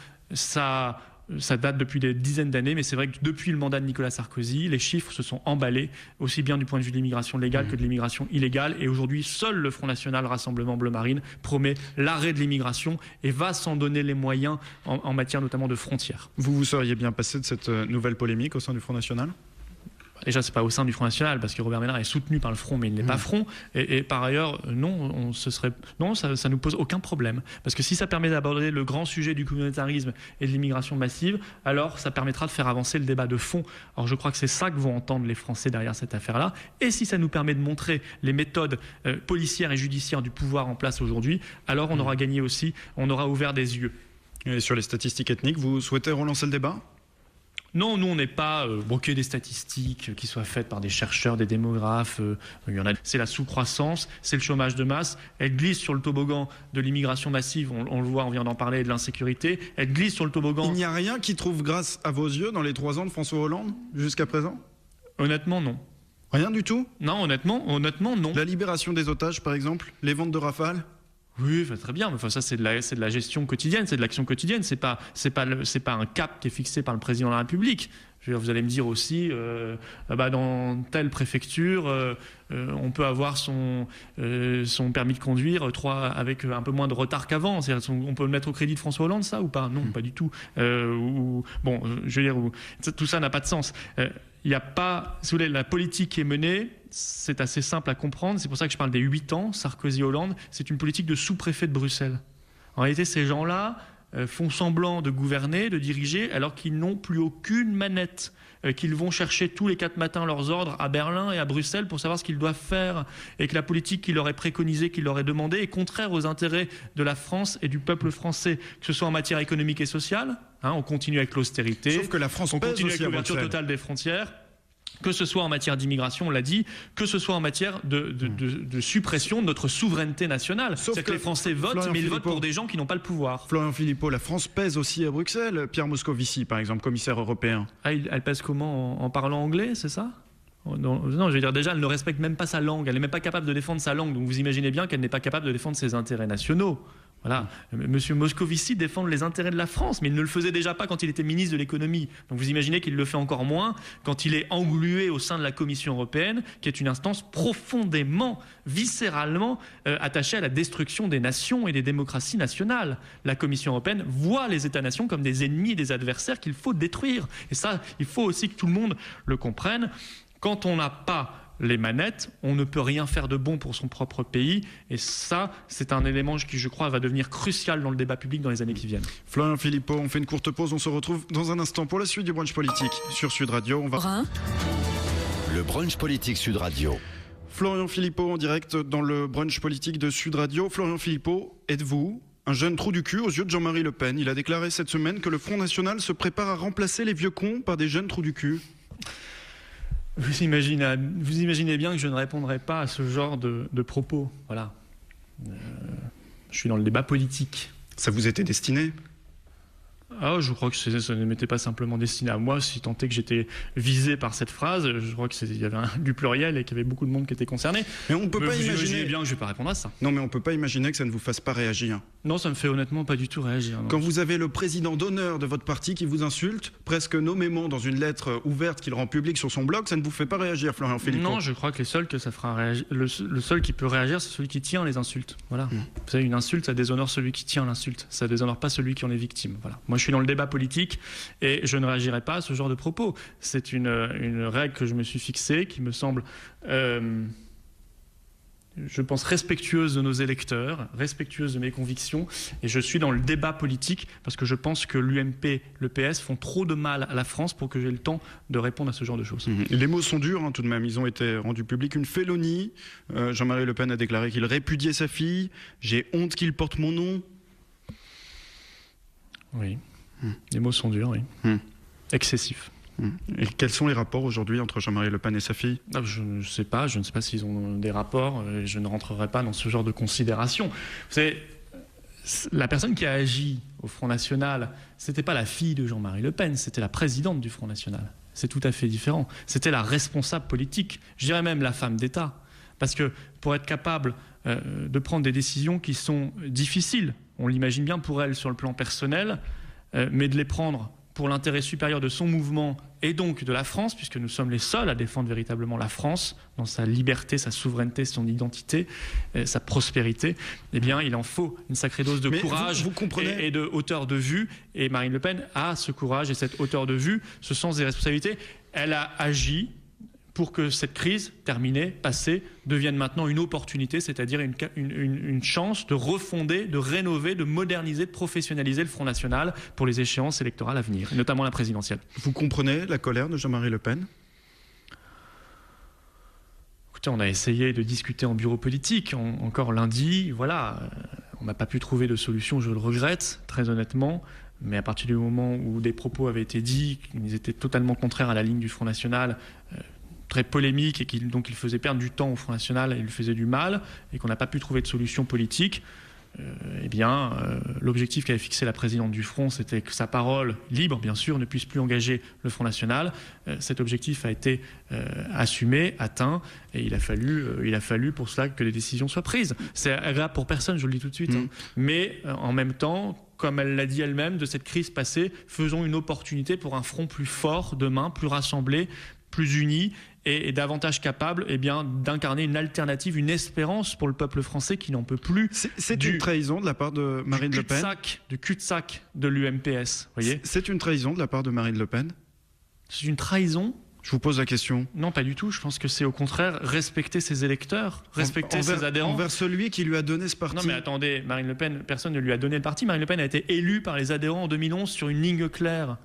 Ça date depuis des dizaines d'années, mais c'est vrai que depuis le mandat de Nicolas Sarkozy, les chiffres se sont emballés, aussi bien du point de vue de l'immigration légale que de l'immigration illégale. Et aujourd'hui, seul le Front National Rassemblement Bleu Marine promet l'arrêt de l'immigration et va s'en donner les moyens en matière notamment de frontières. Vous seriez bien passé de cette nouvelle polémique au sein du Front National ? Déjà, c'est pas au sein du Front National, parce que Robert Ménard est soutenu par le Front, mais il n'est pas Front. Et par ailleurs, ça nous pose aucun problème. Parce que si ça permet d'aborder le grand sujet du communautarisme et de l'immigration massive, alors ça permettra de faire avancer le débat de fond. Alors je crois que c'est ça que vont entendre les Français derrière cette affaire-là. Et si ça nous permet de montrer les méthodes policières et judiciaires du pouvoir en place aujourd'hui, alors on aura gagné aussi, on aura ouvert des yeux. Et sur les statistiques ethniques, vous souhaitez relancer le débat ? Non, nous on n'est pas bloqué des statistiques qui soient faites par des chercheurs, des démographes. C'est la sous-croissance, c'est le chômage de masse. Elle glisse sur le toboggan de l'immigration massive, on le voit, on vient d'en parler, et de l'insécurité. Elle glisse sur le toboggan. Il n'y a rien qui trouve grâce à vos yeux dans les 3 ans de François Hollande jusqu'à présent ? Honnêtement, non. Rien du tout ? Non, honnêtement, non. La libération des otages, par exemple ? Les ventes de Rafale ? Oui, très bien. Mais ça, c'est de la gestion quotidienne, c'est de l'action quotidienne. C'est pas un cap qui est fixé par le président de la République. Vous allez me dire aussi, dans telle préfecture, on peut avoir son permis de conduire avec un peu moins de retard qu'avant. On peut le mettre au crédit de François Hollande, ça, ou pas ? Non, pas du tout. Tout ça n'a pas de sens. Il n'y a pas, si vous voulez, la politique qui est menée, c'est assez simple à comprendre. C'est pour ça que je parle des 8 ans, Sarkozy-Hollande. C'est une politique de sous-préfet de Bruxelles. En réalité, ces gens-là font semblant de gouverner, de diriger, alors qu'ils n'ont plus aucune manette, qu'ils vont chercher tous les 4 matins leurs ordres à Berlin et à Bruxelles pour savoir ce qu'ils doivent faire, et que la politique qu'ils leur est préconisée, qu'ils leur est demandée, est contraire aux intérêts de la France et du peuple français, que ce soit en matière économique et sociale, on continue avec l'austérité, sauf que la France on continue avec l'ouverture totale des frontières, que ce soit en matière d'immigration, on l'a dit, que ce soit en matière de suppression de notre souveraineté nationale. C'est que les Français votent, mais ils votent pour des gens qui n'ont pas le pouvoir. Florian Philippot, la France pèse aussi à Bruxelles. Pierre Moscovici, par exemple, commissaire européen. Elle pèse comment ? En parlant anglais, c'est ça ? Non, je veux dire, déjà, elle ne respecte même pas sa langue. Elle n'est même pas capable de défendre sa langue. Donc vous imaginez bien qu'elle n'est pas capable de défendre ses intérêts nationaux. Voilà. Monsieur Moscovici défend les intérêts de la France, mais il ne le faisait déjà pas quand il était ministre de l'économie. Donc vous imaginez qu'il le fait encore moins quand il est englué au sein de la Commission européenne, qui est une instance profondément, viscéralement attachée à la destruction des nations et des démocraties nationales. La Commission européenne voit les États-nations comme des ennemis et des adversaires qu'il faut détruire. Et ça, il faut aussi que tout le monde le comprenne. Quand on n'a pas les manettes, on ne peut rien faire de bon pour son propre pays. Et ça, c'est un élément qui, je crois, va devenir crucial dans le débat public dans les années qui viennent. Florian Philippot, on fait une courte pause. On se retrouve dans un instant pour la suite du brunch politique sur Sud Radio. Le brunch politique Sud Radio. Florian Philippot en direct dans le brunch politique de Sud Radio. Florian Philippot, êtes-vous un jeune trou du cul aux yeux de Jean-Marie Le Pen? Il a déclaré cette semaine que le Front National se prépare à remplacer les vieux cons par des jeunes trous du cul. Vous imaginez bien que je ne répondrai pas à ce genre de propos. Voilà. Je suis dans le débat politique. Ça vous était destiné ? Je crois que ça ne m'était pas simplement destiné à moi, si tant est que j'étais visé par cette phrase. Je crois qu'il y avait du pluriel et qu'il y avait beaucoup de monde qui était concerné. Mais on peut pas imaginer. Vous imaginez bien que je ne vais pas répondre à ça. Non, mais on peut pas imaginer que ça ne vous fasse pas réagir. Non, ça me fait honnêtement pas du tout réagir. Non. Quand vous avez le président d'honneur de votre parti qui vous insulte, presque nommément dans une lettre ouverte qu'il rend publique sur son blog, ça ne vous fait pas réagir, Florian Philippot? Non, je crois que ça fera réagir. Le seul qui peut réagir, c'est celui qui tient les insultes. Voilà. Vous savez, une insulte, ça déshonore celui qui tient l'insulte. Ça déshonore pas celui qui en est victime. Voilà. Moi, je suis dans le débat politique et je ne réagirai pas à ce genre de propos. C'est une règle que je me suis fixée, qui me semble, je pense, respectueuse de nos électeurs, respectueuse de mes convictions, et je suis dans le débat politique parce que je pense que l'UMP, le PS font trop de mal à la France pour que j'ai le temps de répondre à ce genre de choses. Les mots sont durs, tout de même. Ils ont été rendus publics. Une félonie. Jean-Marie Le Pen a déclaré qu'il répudiait sa fille. J'ai honte qu'il porte mon nom. Oui. Les mots sont durs, oui. Excessifs. Et quels sont les rapports aujourd'hui entre Jean-Marie Le Pen et sa fille? Je ne sais pas s'ils ont des rapports, je ne rentrerai pas dans ce genre de considérations. Vous savez, la personne qui a agi au Front National, c'était pas la fille de Jean-Marie Le Pen, c'était la présidente du Front National. C'est tout à fait différent. C'était la responsable politique, je dirais même la femme d'État. Parce que pour être capable de prendre des décisions qui sont difficiles, on l'imagine bien pour elle sur le plan personnel, mais de les prendre pour l'intérêt supérieur de son mouvement et donc de la France, puisque nous sommes les seuls à défendre véritablement la France dans sa liberté, sa souveraineté, son identité, sa prospérité, eh bien il en faut une sacrée dose de courage et de hauteur de vue. Et Marine Le Pen a ce courage et cette hauteur de vue, ce sens des responsabilités. Elle a agi pour que cette crise terminée, passée, devienne maintenant une opportunité, c'est-à-dire une chance de refonder, de rénover, de moderniser, de professionnaliser le Front National pour les échéances électorales à venir, notamment la présidentielle. Vous comprenez la colère de Jean-Marie Le Pen ? Écoutez, on a essayé de discuter en bureau politique, encore lundi, voilà, on n'a pas pu trouver de solution, je le regrette, très honnêtement. Mais à partir du moment où des propos avaient été dits, qu'ils étaient totalement contraires à la ligne du Front National, très polémique, et donc il faisait perdre du temps au Front National et il lui faisait du mal, et qu'on n'a pas pu trouver de solution politique, l'objectif qu'avait fixé la présidente du Front, c'était que sa parole, libre bien sûr, ne puisse plus engager le Front National. Cet objectif a été assumé, atteint, et il a fallu pour cela que les décisions soient prises. C'est agréable pour personne, je le dis tout de suite, mais en même temps, comme elle l'a dit elle-même, de cette crise passée, faisons une opportunité pour un front plus fort demain, plus rassemblé, plus uni et davantage capable d'incarner une alternative, une espérance pour le peuple français qui n'en peut plus. C'est une trahison de la part de Marine Le Pen. Du cul-de-sac de l'UMPS, voyez. C'est une trahison de la part de Marine Le Pen. C'est une trahison. Je vous pose la question. Non, pas du tout. Je pense que c'est au contraire respecter ses électeurs, respecter ses adhérents. Envers celui qui lui a donné ce parti. Non mais attendez, Marine Le Pen, personne ne lui a donné le parti. Marine Le Pen a été élue par les adhérents en 2011 sur une ligne claire.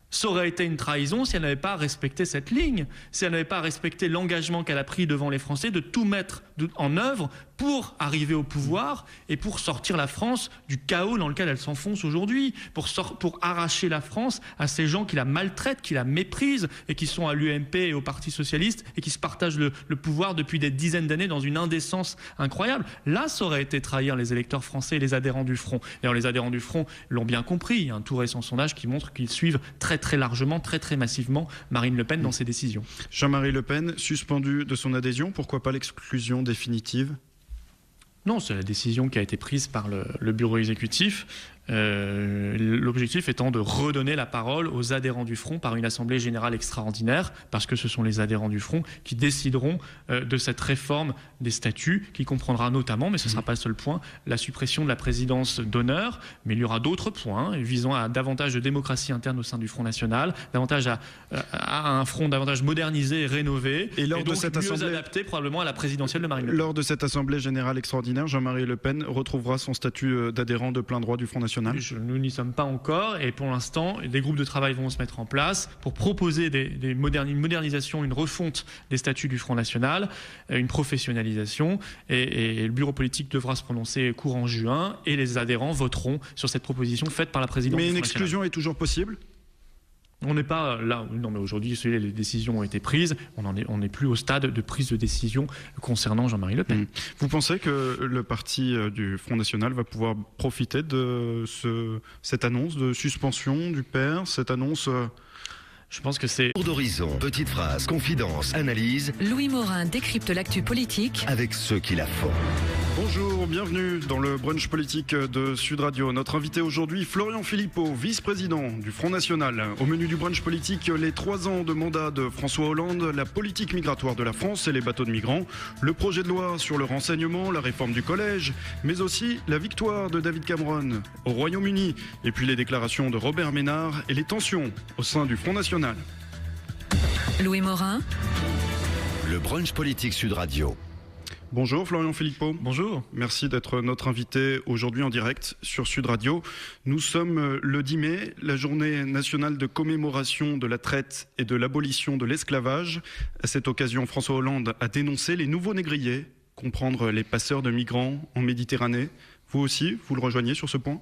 Ça aurait été une trahison si elle n'avait pas respecté cette ligne, si elle n'avait pas respecté l'engagement qu'elle a pris devant les Français de tout mettre en œuvre pour arriver au pouvoir et pour sortir la France du chaos dans lequel elle s'enfonce aujourd'hui, pour arracher la France à ces gens qui la maltraitent, qui la méprisent et qui sont à l'UMP et au Parti Socialiste et qui se partagent le pouvoir depuis des dizaines d'années dans une indécence incroyable. Là, ça aurait été trahir les électeurs français et les adhérents du Front. D'ailleurs, les adhérents du Front l'ont bien compris. Il y a un tout récent sondage qui montre qu'ils suivent très largement, très massivement Marine Le Pen dans ses décisions. Jean-Marie Le Pen, suspendu de son adhésion, pourquoi pas l'exclusion définitive ? Non, c'est la décision qui a été prise par le bureau exécutif. L'objectif étant de redonner la parole aux adhérents du Front par une assemblée générale extraordinaire, parce que ce sont les adhérents du Front qui décideront de cette réforme des statuts, qui comprendra notamment, mais ce ne sera pas le seul point, la suppression de la présidence d'honneur, mais il y aura d'autres points visant à davantage de démocratie interne au sein du Front National, davantage à un front davantage modernisé et rénové, et lors donc de cette mieux assemblée, adapté probablement à la présidentielle de Marine Le Pen. Lors de cette assemblée générale extraordinaire, Jean-Marie Le Pen retrouvera son statut d'adhérent de plein droit du Front National. Nous n'y sommes pas encore, et pour l'instant, des groupes de travail vont se mettre en place pour proposer une modernisation, une refonte des statuts du Front National, une professionnalisation, et le bureau politique devra se prononcer courant juin, et les adhérents voteront sur cette proposition faite par la présidente. Mais une exclusion est toujours possible ? On n'est pas là, non, mais aujourd'hui les décisions ont été prises, on n'est plus au stade de prise de décision concernant Jean-Marie Le Pen. Vous pensez que le parti du Front National va pouvoir profiter de cette annonce de suspension du père, cette annonce Je pense que c'est... Tour d'horizon, petites phrases, confidences, analyse, Louis Morin décrypte l'actu politique avec ceux qui la font. Bonjour, bienvenue dans le brunch politique de Sud Radio. Notre invité aujourd'hui, Florian Philippot, vice-président du Front National. Au menu du brunch politique, les 3 ans de mandat de François Hollande, la politique migratoire de la France et les bateaux de migrants, le projet de loi sur le renseignement, la réforme du collège, mais aussi la victoire de David Cameron au Royaume-Uni, et puis les déclarations de Robert Ménard et les tensions au sein du Front National. Louis Morin, Le brunch politique Sud Radio. Bonjour Florian Philippot. Bonjour. Merci d'être notre invité aujourd'hui en direct sur Sud Radio. Nous sommes le 10 mai, la journée nationale de commémoration de la traite et de l'abolition de l'esclavage. À cette occasion, François Hollande a dénoncé les nouveaux négriers, comprendre les passeurs de migrants en Méditerranée. Vous aussi, vous le rejoignez sur ce point ?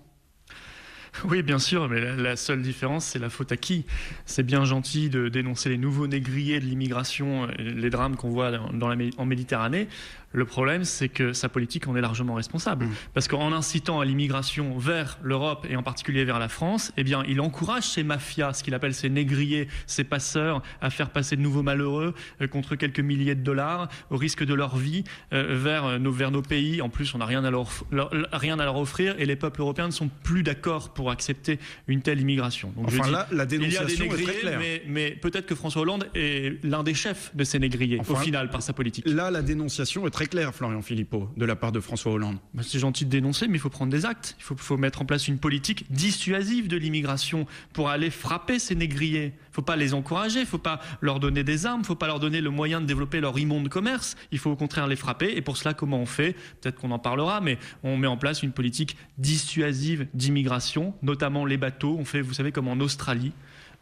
Oui, bien sûr, mais la seule différence, c'est la faute à qui ? C'est bien gentil de dénoncer les nouveaux négriers de l'immigration, les drames qu'on voit en Méditerranée. Le problème, c'est que sa politique en est largement responsable. Parce qu'en incitant à l'immigration vers l'Europe, et en particulier vers la France, eh bien, il encourage ces mafias, ce qu'il appelle ces négriers, ces passeurs, à faire passer de nouveaux malheureux contre quelques milliers de dollars, au risque de leur vie, vers nos pays. En plus, on n'a rien à leur offrir, et les peuples européens ne sont plus d'accord pour accepter une telle immigration. Donc, enfin là, la dénonciation il y a des négriers, est très claire. Mais peut-être que François Hollande est l'un des chefs de ces négriers, au final, par sa politique. Là, la dénonciation est très claire, Florian Philippot, de la part de François Hollande. C'est gentil de dénoncer, mais il faut prendre des actes. Il faut mettre en place une politique dissuasive de l'immigration pour aller frapper ces négriers. Il ne faut pas les encourager, il ne faut pas leur donner des armes, il ne faut pas leur donner le moyen de développer leur immonde commerce. Il faut au contraire les frapper. Et pour cela, comment on fait ? Peut-être qu'on en parlera, mais on met en place une politique dissuasive d'immigration, notamment les bateaux. On fait, vous savez, comme en Australie.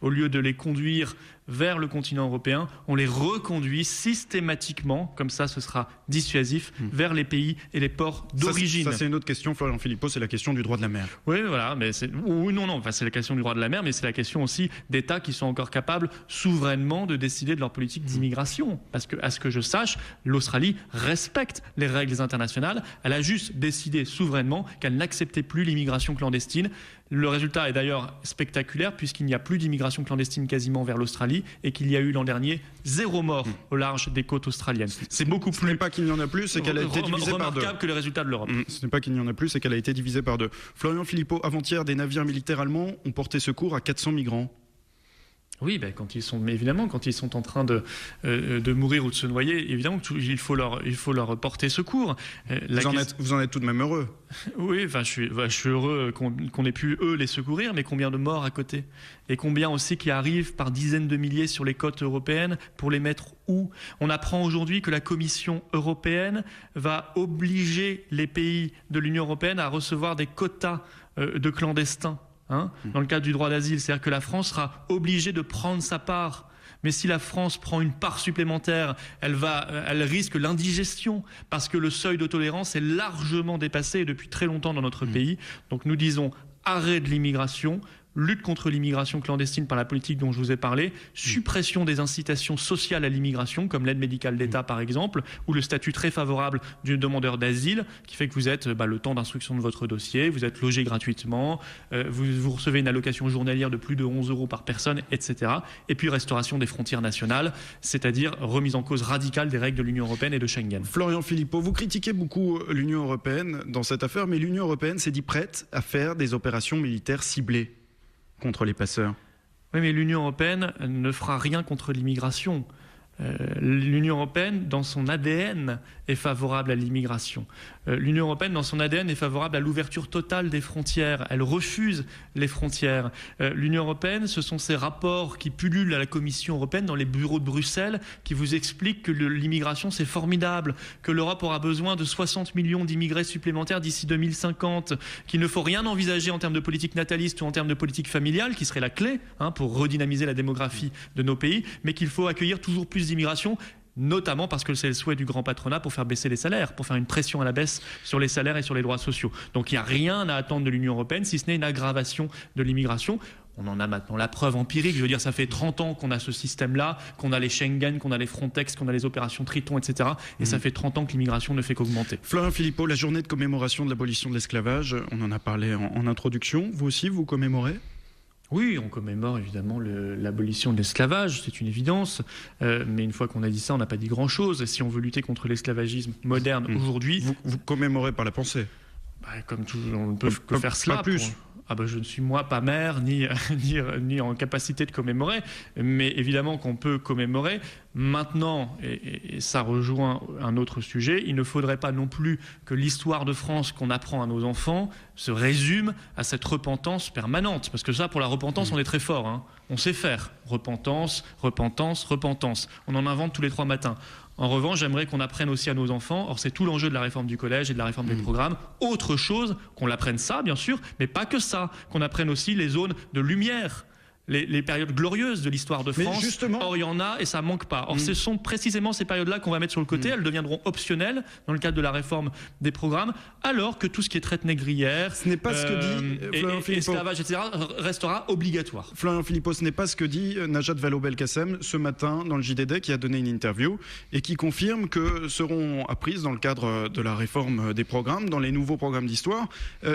Au lieu de les conduire vers le continent européen, on les reconduit systématiquement, comme ça ce sera dissuasif, vers les pays et les ports d'origine. Ça c'est une autre question, Florian Philippot, c'est la question du droit de la mer. Oui, voilà, mais c'est la question du droit de la mer, mais c'est la question aussi d'États qui sont encore capables souverainement de décider de leur politique d'immigration. Parce que, à ce que je sache, l'Australie respecte les règles internationales. Elle a juste décidé souverainement qu'elle n'acceptait plus l'immigration clandestine. Le résultat est d'ailleurs spectaculaire puisqu'il n'y a plus d'immigration clandestine quasiment vers l'Australie et qu'il y a eu l'an dernier 0 mort au large des côtes australiennes. C'est beaucoup plus... Ce n'est pas qu'il n'y en a plus, c'est qu'elle a été divisée par 2. Remarquable que les résultats de l'Europe. Ce n'est pas qu'il n'y en a plus, c'est qu'elle a été divisée par 2. Florian Philippot, avant-hier, des navires militaires allemands ont porté secours à 400 migrants. Oui, quand ils sont en train de mourir ou de se noyer, évidemment qu'il faut leur porter secours. Vous en êtes tout de même heureux. Oui, je suis heureux qu'on ait pu, eux, les secourir, mais combien de morts à côté ? Et combien aussi qui arrivent par dizaines de milliers sur les côtes européennes pour les mettre où ? On apprend aujourd'hui que la Commission européenne va obliger les pays de l'Union européenne à recevoir des quotas de clandestins. Dans le cadre du droit d'asile, c'est-à-dire que la France sera obligée de prendre sa part. Mais si la France prend une part supplémentaire, elle risque l'indigestion parce que le seuil de tolérance est largement dépassé depuis très longtemps dans notre pays. Donc nous disons arrêt de l'immigration, lutte contre l'immigration clandestine par la politique dont je vous ai parlé, suppression des incitations sociales à l'immigration, comme l'aide médicale d'État par exemple, ou le statut très favorable du demandeur d'asile, qui fait que vous êtes le temps d'instruction de votre dossier, vous êtes logé gratuitement, vous recevez une allocation journalière de plus de 11 € par personne, etc. Et puis restauration des frontières nationales, c'est-à-dire remise en cause radicale des règles de l'Union européenne et de Schengen. Florian Philippot, vous critiquez beaucoup l'Union européenne dans cette affaire, mais l'Union européenne s'est dit prête à faire des opérations militaires ciblées contre les passeurs. Oui, mais l'Union européenne ne fera rien contre l'immigration. L'Union européenne, dans son ADN, est favorable à l'immigration. L'Union européenne, dans son ADN, est favorable à l'ouverture totale des frontières. Elle refuse les frontières. L'Union européenne, ce sont ces rapports qui pullulent à la Commission européenne dans les bureaux de Bruxelles qui vous expliquent que l'immigration, c'est formidable, que l'Europe aura besoin de 60 millions d'immigrés supplémentaires d'ici 2050, qu'il ne faut rien envisager en termes de politique nataliste ou en termes de politique familiale, qui serait la clé pour redynamiser la démographie de nos pays, mais qu'il faut accueillir toujours plus d'immigration, notamment parce que c'est le souhait du grand patronat pour faire baisser les salaires, pour faire une pression à la baisse sur les salaires et sur les droits sociaux. Donc il n'y a rien à attendre de l'Union européenne, si ce n'est une aggravation de l'immigration. On en a maintenant la preuve empirique, je veux dire, ça fait 30 ans qu'on a ce système-là, qu'on a les Schengen, qu'on a les Frontex, qu'on a les opérations Triton, etc. Et ça fait 30 ans que l'immigration ne fait qu'augmenter. Florian Philippot, la journée de commémoration de l'abolition de l'esclavage, on en a parlé en introduction. Vous aussi, vous commémorez ? Oui, on commémore évidemment l'abolition de l'esclavage, c'est une évidence. Mais une fois qu'on a dit ça, on n'a pas dit grand-chose. Si on veut lutter contre l'esclavagisme moderne aujourd'hui... Vous commémorez par la pensée ? Comme tout, on ne peut que faire cela. Pas plus. Je ne suis moi pas maire ni en capacité de commémorer, mais évidemment qu'on peut commémorer. Maintenant, et ça rejoint un autre sujet, il ne faudrait pas non plus que l'histoire de France qu'on apprend à nos enfants se résume à cette repentance permanente. Parce que ça, pour la repentance, on est très fort. On sait faire. Repentance, repentance, repentance. On en invente tous les 3 matins. En revanche, j'aimerais qu'on apprenne aussi à nos enfants, or c'est tout l'enjeu de la réforme du collège et de la réforme des programmes, autre chose, qu'on l'apprenne ça bien sûr, mais pas que ça, qu'on apprenne aussi les zones de lumière, les périodes glorieuses de l'histoire de France. Justement... Or il y en a et ça manque pas. Or ce sont précisément ces périodes-là qu'on va mettre sur le côté, elles deviendront optionnelles dans le cadre de la réforme des programmes, alors que tout ce qui est traite négrière, ce n'est pas ce que dit Florian Philippot, esclavage, etc., restera obligatoire. Florian Philippot, ce n'est pas ce que dit Najat Vallaud-Belkacem ce matin dans le JDD, qui a donné une interview et qui confirme que seront apprises dans le cadre de la réforme des programmes, dans les nouveaux programmes d'histoire,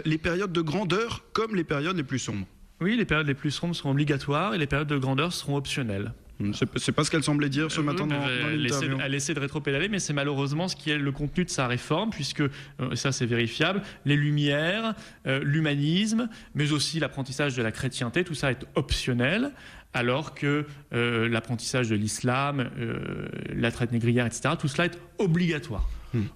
les périodes de grandeur comme les périodes les plus sombres. Oui, les périodes les plus sombres seront obligatoires et les périodes de grandeur seront optionnelles. C'est pas ce qu'elle semblait dire ce matin dans l'interview. Elle essaie de rétropédaler, mais c'est malheureusement ce qui est le contenu de sa réforme, puisque, ça c'est vérifiable, les Lumières, l'humanisme, mais aussi l'apprentissage de la chrétienté, tout ça est optionnel, alors que l'apprentissage de l'islam, la traite négrière, etc., tout cela est obligatoire.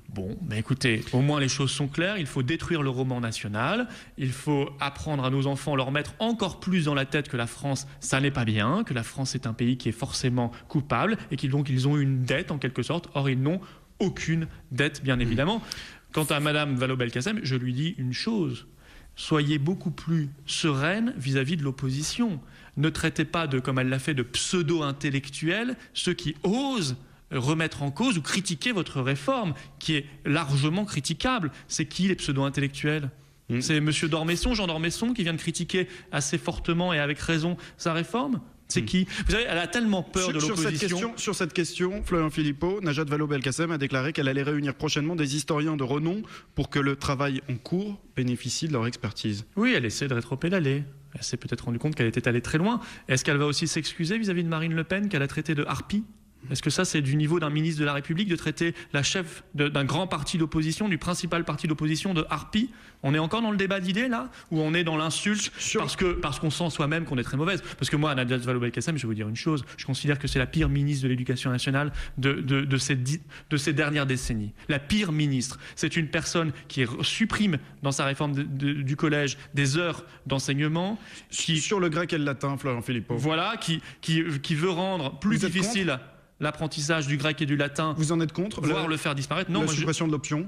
Bon, écoutez, au moins les choses sont claires, il faut détruire le roman national, il faut apprendre à nos enfants, leur mettre encore plus dans la tête que la France, ça n'est pas bien, que la France est un pays qui est forcément coupable et qu'ils ont une dette en quelque sorte, or ils n'ont aucune dette bien évidemment. Quant à Madame Vallaud-Belkacem, je lui dis une chose, soyez beaucoup plus sereine vis-à-vis de l'opposition. Ne traitez pas comme elle l'a fait, de pseudo-intellectuels, ceux qui osent remettre en cause ou critiquer votre réforme, qui est largement critiquable. C'est qui les pseudo-intellectuels ? C'est M. Dormesson, Jean Dormesson, qui vient de critiquer assez fortement et avec raison sa réforme ? C'est qui ? Vous savez, elle a tellement peur de l'opposition. Sur cette question, Florian Philippot, Najat Vallaud-Belkacem a déclaré qu'elle allait réunir prochainement des historiens de renom pour que le travail en cours bénéficie de leur expertise. Oui, elle essaie de rétropédaler. Elle s'est peut-être rendue compte qu'elle était allée très loin. Est-ce qu'elle va aussi s'excuser vis-à-vis de Marine Le Pen, qu'elle a traité de harpie ? Est-ce que ça, c'est du niveau d'un ministre de la République de traiter la chef d'un grand parti d'opposition, du principal parti d'opposition, de harpie ? On est encore dans le débat d'idées, là ? Ou on est dans l'insulte parce qu'on sent soi-même qu'on est très mauvaise ? Parce que moi, Najat Vallaud-Belkacem, je vais vous dire une chose, je considère que c'est la pire ministre de l'Éducation nationale de ces dernières décennies. La pire ministre. C'est une personne qui supprime dans sa réforme du collège des heures d'enseignement. Sur le grec et le latin, Florian Philippot. Voilà, qui veut rendre plus difficile l'apprentissage du grec et du latin. Vous en êtes contre ? Voire le faire disparaître. Non, la suppression de l'option ?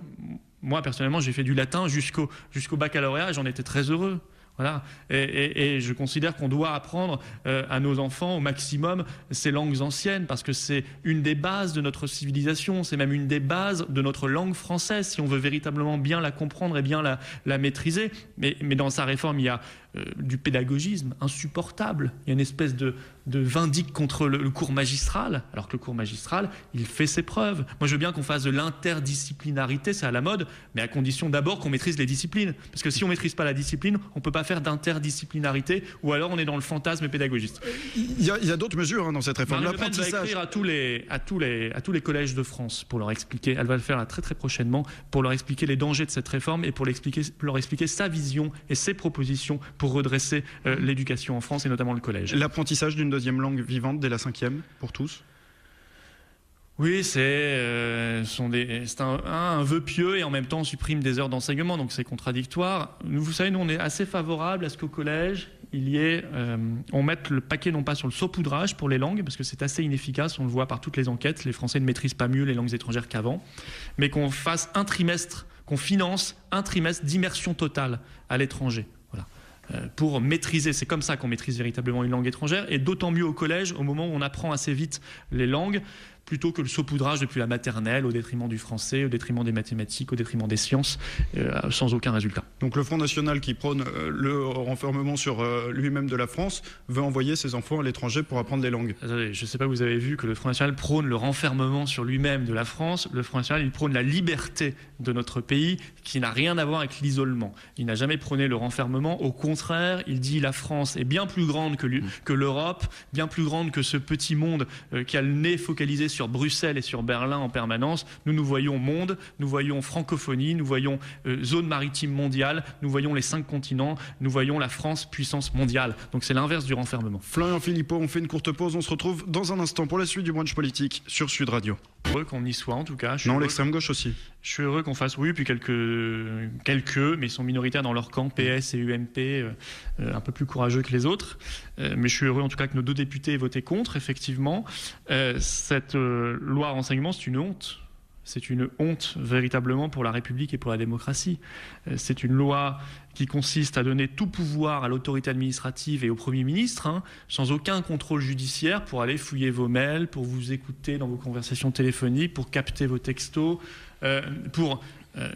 Moi, personnellement, j'ai fait du latin jusqu'au baccalauréat et j'en étais très heureux. Voilà. Et je considère qu'on doit apprendre à nos enfants au maximum ces langues anciennes parce que c'est une des bases de notre civilisation, c'est même une des bases de notre langue française si on veut véritablement bien la comprendre et bien la maîtriser. Mais dans sa réforme, il y a du pédagogisme insupportable. Il y a une espèce de vindicte contre le cours magistral, alors que le cours magistral, il fait ses preuves. Moi, je veux bien qu'on fasse de l'interdisciplinarité, c'est à la mode, mais à condition d'abord qu'on maîtrise les disciplines. Parce que si on ne maîtrise pas la discipline, on ne peut pas faire d'interdisciplinarité, ou alors on est dans le fantasme pédagogique. Il y a d'autres mesures dans cette réforme. Marine Le Pen va écrire à tous les collèges de France pour leur expliquer, elle va le faire là, très très prochainement, pour leur expliquer les dangers de cette réforme et pour leur expliquer sa vision et ses propositions pour redresser l'éducation en France et notamment le collège. L'apprentissage d'une deuxième langue vivante dès la 5e pour tous? Oui, c'est un vœu pieux et en même temps on supprime des heures d'enseignement, donc c'est contradictoire. Vous savez, nous on est assez favorable à ce qu'au collège, on mette le paquet non pas sur le saupoudrage pour les langues, parce que c'est assez inefficace, on le voit par toutes les enquêtes, les Français ne maîtrisent pas mieux les langues étrangères qu'avant, mais qu'on fasse qu'on finance un trimestre d'immersion totale à l'étranger. Pour maîtriser, c'est comme ça qu'on maîtrise véritablement une langue étrangère, et d'autant mieux au collège, au moment où on apprend assez vite les langues, plutôt que le saupoudrage depuis la maternelle, au détriment du français, au détriment des mathématiques, au détriment des sciences, sans aucun résultat. Donc le Front National, qui prône le renfermement sur lui-même de la France, veut envoyer ses enfants à l'étranger pour apprendre les langues. Je ne sais pas, vous avez vu que le Front National prône le renfermement sur lui-même de la France. Le Front National, il prône la liberté de notre pays, qui n'a rien à voir avec l'isolement. Il n'a jamais prôné le renfermement. Au contraire, il dit la France est bien plus grande que l'Europe, bien plus grande que ce petit monde qui a le nez focalisé sur Bruxelles et sur Berlin en permanence. Nous voyons monde, nous voyons francophonie, nous voyons zone maritime mondiale, nous voyons les 5 continents, nous voyons la France puissance mondiale. Donc c'est l'inverse du renfermement. Florian Philippot, on fait une courte pause, on se retrouve dans un instant pour la suite du brunch politique sur Sud Radio. Je suis heureux qu'on y soit en tout cas. Non, l'extrême gauche aussi. Je suis heureux qu'on fasse, oui, puis quelques, mais ils sont minoritaires dans leur camp, PS et UMP, un peu plus courageux que les autres. Mais je suis heureux en tout cas que nos 2 députés aient voté contre, effectivement. Cette loi renseignement, c'est une honte. C'est une honte véritablement pour la République et pour la démocratie. C'est une loi qui consiste à donner tout pouvoir à l'autorité administrative et au Premier ministre, sans aucun contrôle judiciaire, pour aller fouiller vos mails, pour vous écouter dans vos conversations téléphoniques, pour capter vos textos, pour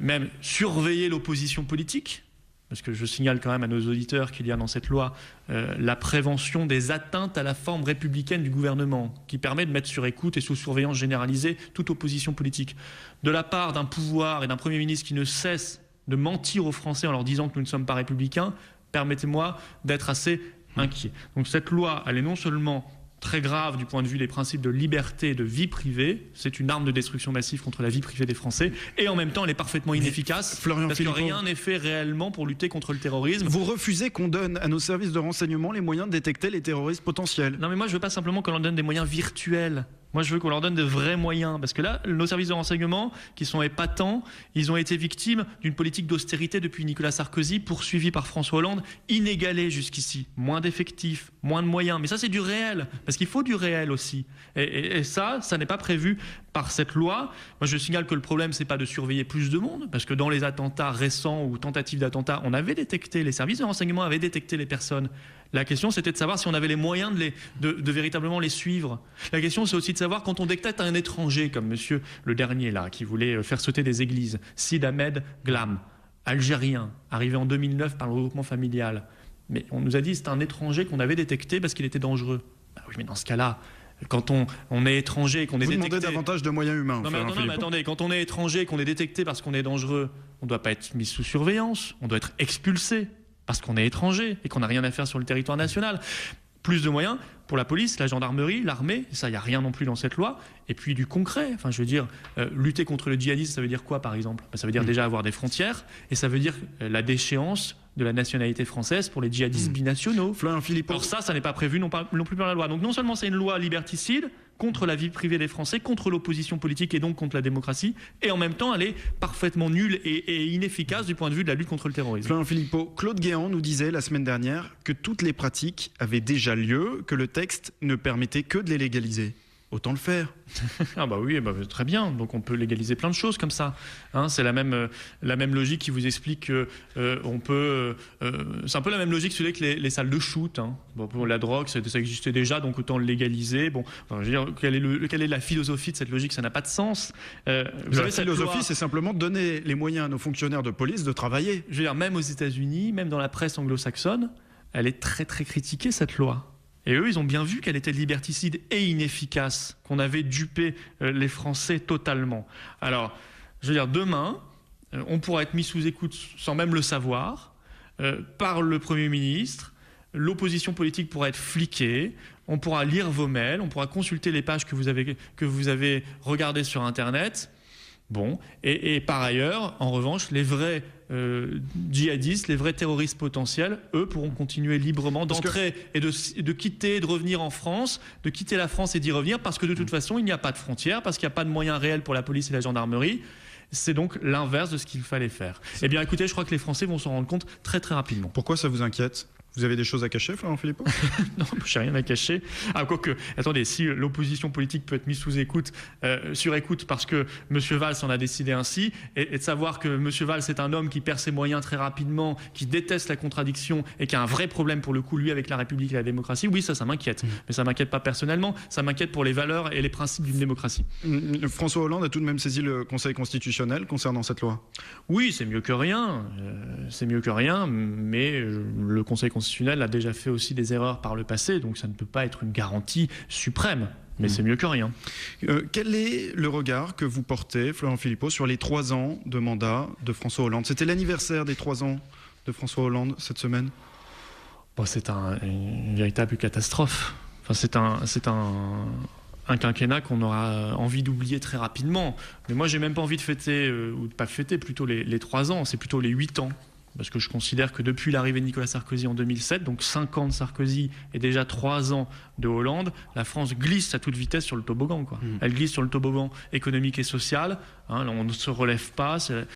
même surveiller l'opposition politique. Parce que je signale quand même à nos auditeurs qu'il y a dans cette loi la prévention des atteintes à la forme républicaine du gouvernement, qui permet de mettre sur écoute et sous surveillance généralisée toute opposition politique. De la part d'un pouvoir et d'un Premier ministre qui ne cesse de mentir aux Français en leur disant que nous ne sommes pas républicains, permettez-moi d'être assez inquiet. Donc cette loi, elle est non seulement très grave du point de vue des principes de liberté et de vie privée, c'est une arme de destruction massive contre la vie privée des Français, et en même temps elle est parfaitement inefficace, parce que rien n'est fait réellement pour lutter contre le terrorisme. Vous refusez qu'on donne à nos services de renseignement les moyens de détecter les terroristes potentiels? Non mais moi je veux pas simplement qu'on leur donne des moyens virtuels. Moi, je veux qu'on leur donne de vrais moyens. Parce que là, nos services de renseignement, qui sont épatants, ils ont été victimes d'une politique d'austérité depuis Nicolas Sarkozy, poursuivie par François Hollande, inégalée jusqu'ici. Moins d'effectifs, moins de moyens. Mais ça, c'est du réel. Parce qu'il faut du réel aussi. Et ça n'est pas prévu par cette loi. Moi, je signale que le problème, c'est pas de surveiller plus de monde. Parce que dans les attentats récents ou tentatives d'attentats, on avait détecté, les services de renseignement avaient détecté les personnes. La question, c'était de savoir si on avait les moyens de véritablement les suivre. La question, c'est aussi de savoir, quand on détecte un étranger, comme monsieur le dernier là, qui voulait faire sauter des églises, Sid Ahmed Glam, algérien, arrivé en 2009 par le regroupement familial. Mais on nous a dit que c'était un étranger qu'on avait détecté parce qu'il était dangereux. Ah oui, mais dans ce cas-là, quand on est étranger et qu'on est détecté... Vous demandez davantage de moyens humains. Non, mais attendez, quand on est étranger et qu'on est détecté parce qu'on est dangereux, on ne doit pas être mis sous surveillance, on doit être expulsé parce qu'on est étranger et qu'on n'a rien à faire sur le territoire national. Plus de moyens pour la police, la gendarmerie, l'armée, ça, il n'y a rien non plus dans cette loi. Et puis du concret, enfin, je veux dire, lutter contre le djihadisme, ça veut dire quoi, par exemple? Ça veut dire déjà avoir des frontières, et ça veut dire la déchéance de la nationalité française pour les djihadistes binationaux. Florian Philippot. Alors ça n'est pas prévu non plus par la loi. Donc non seulement c'est une loi liberticide, contre la vie privée des Français, contre l'opposition politique et donc contre la démocratie, et en même temps elle est parfaitement nulle et inefficace du point de vue de la lutte contre le terrorisme. Florian Philippot, Claude Guéant nous disait la semaine dernière que toutes les pratiques avaient déjà lieu, que le texte ne permettait que de les légaliser. Autant le faire. Ah bah oui, bah très bien. Donc on peut légaliser plein de choses comme ça. C'est la même logique qui vous explique que on peut. C'est un peu la même logique que les salles de shoot. Bon, pour la drogue, ça existait déjà, donc autant le légaliser. Bon, enfin, je veux dire, quelle est la philosophie de cette logique? Ça n'a pas de sens. La philosophie, c'est simplement de donner les moyens à nos fonctionnaires de police de travailler. Je veux dire, même aux États-Unis, même dans la presse anglo-saxonne, elle est très très critiquée, cette loi. Et eux, ils ont bien vu qu'elle était liberticide et inefficace, qu'on avait dupé les Français totalement. Alors, je veux dire, demain, on pourra être mis sous écoute sans même le savoir, par le Premier ministre, l'opposition politique pourra être fliquée, on pourra lire vos mails, on pourra consulter les pages que vous avez regardées sur Internet. Bon, et par ailleurs, en revanche, les vrais djihadistes, les vrais terroristes potentiels, eux, pourront continuer librement d'entrer et de quitter, de revenir en France, de quitter la France et d'y revenir, parce que de toute façon, il n'y a pas de frontières, parce qu'il n'y a pas de moyens réels pour la police et la gendarmerie. C'est donc l'inverse de ce qu'il fallait faire. Eh bien, écoutez, je crois que les Français vont s'en rendre compte très très rapidement. Pourquoi ça vous inquiète ? Vous avez des choses à cacher, Florian Philippot ? Non, je n'ai rien à cacher. Ah, quoique, attendez, si l'opposition politique peut être mise sous écoute, sur écoute parce que M. Valls en a décidé ainsi, et de savoir que M. Valls est un homme qui perd ses moyens très rapidement, qui déteste la contradiction et qui a un vrai problème pour le coup, lui, avec la République et la démocratie, oui, ça m'inquiète. Mais ça ne m'inquiète pas personnellement, ça m'inquiète pour les valeurs et les principes d'une démocratie. François Hollande a tout de même saisi le Conseil constitutionnel concernant cette loi. Oui, c'est mieux que rien. Mais le Conseil constitutionnel a déjà fait aussi des erreurs par le passé, donc ça ne peut pas être une garantie suprême. Mais c'est mieux que rien. Quel est le regard que vous portez, Florian Philippot, sur les 3 ans de mandat de François Hollande ? C'était l'anniversaire des 3 ans de François Hollande cette semaine. Bon, c'est une véritable catastrophe. Enfin, c'est un quinquennat qu'on aura envie d'oublier très rapidement. Mais moi, j'ai même pas envie de fêter, ou de pas fêter plutôt les 3 ans, c'est plutôt les 8 ans. Parce que je considère que depuis l'arrivée de Nicolas Sarkozy en 2007, donc 5 ans de Sarkozy et déjà 3 ans de Hollande, la France glisse à toute vitesse sur le toboggan, quoi. Elle glisse sur le toboggan économique et social. On ne se relève pas.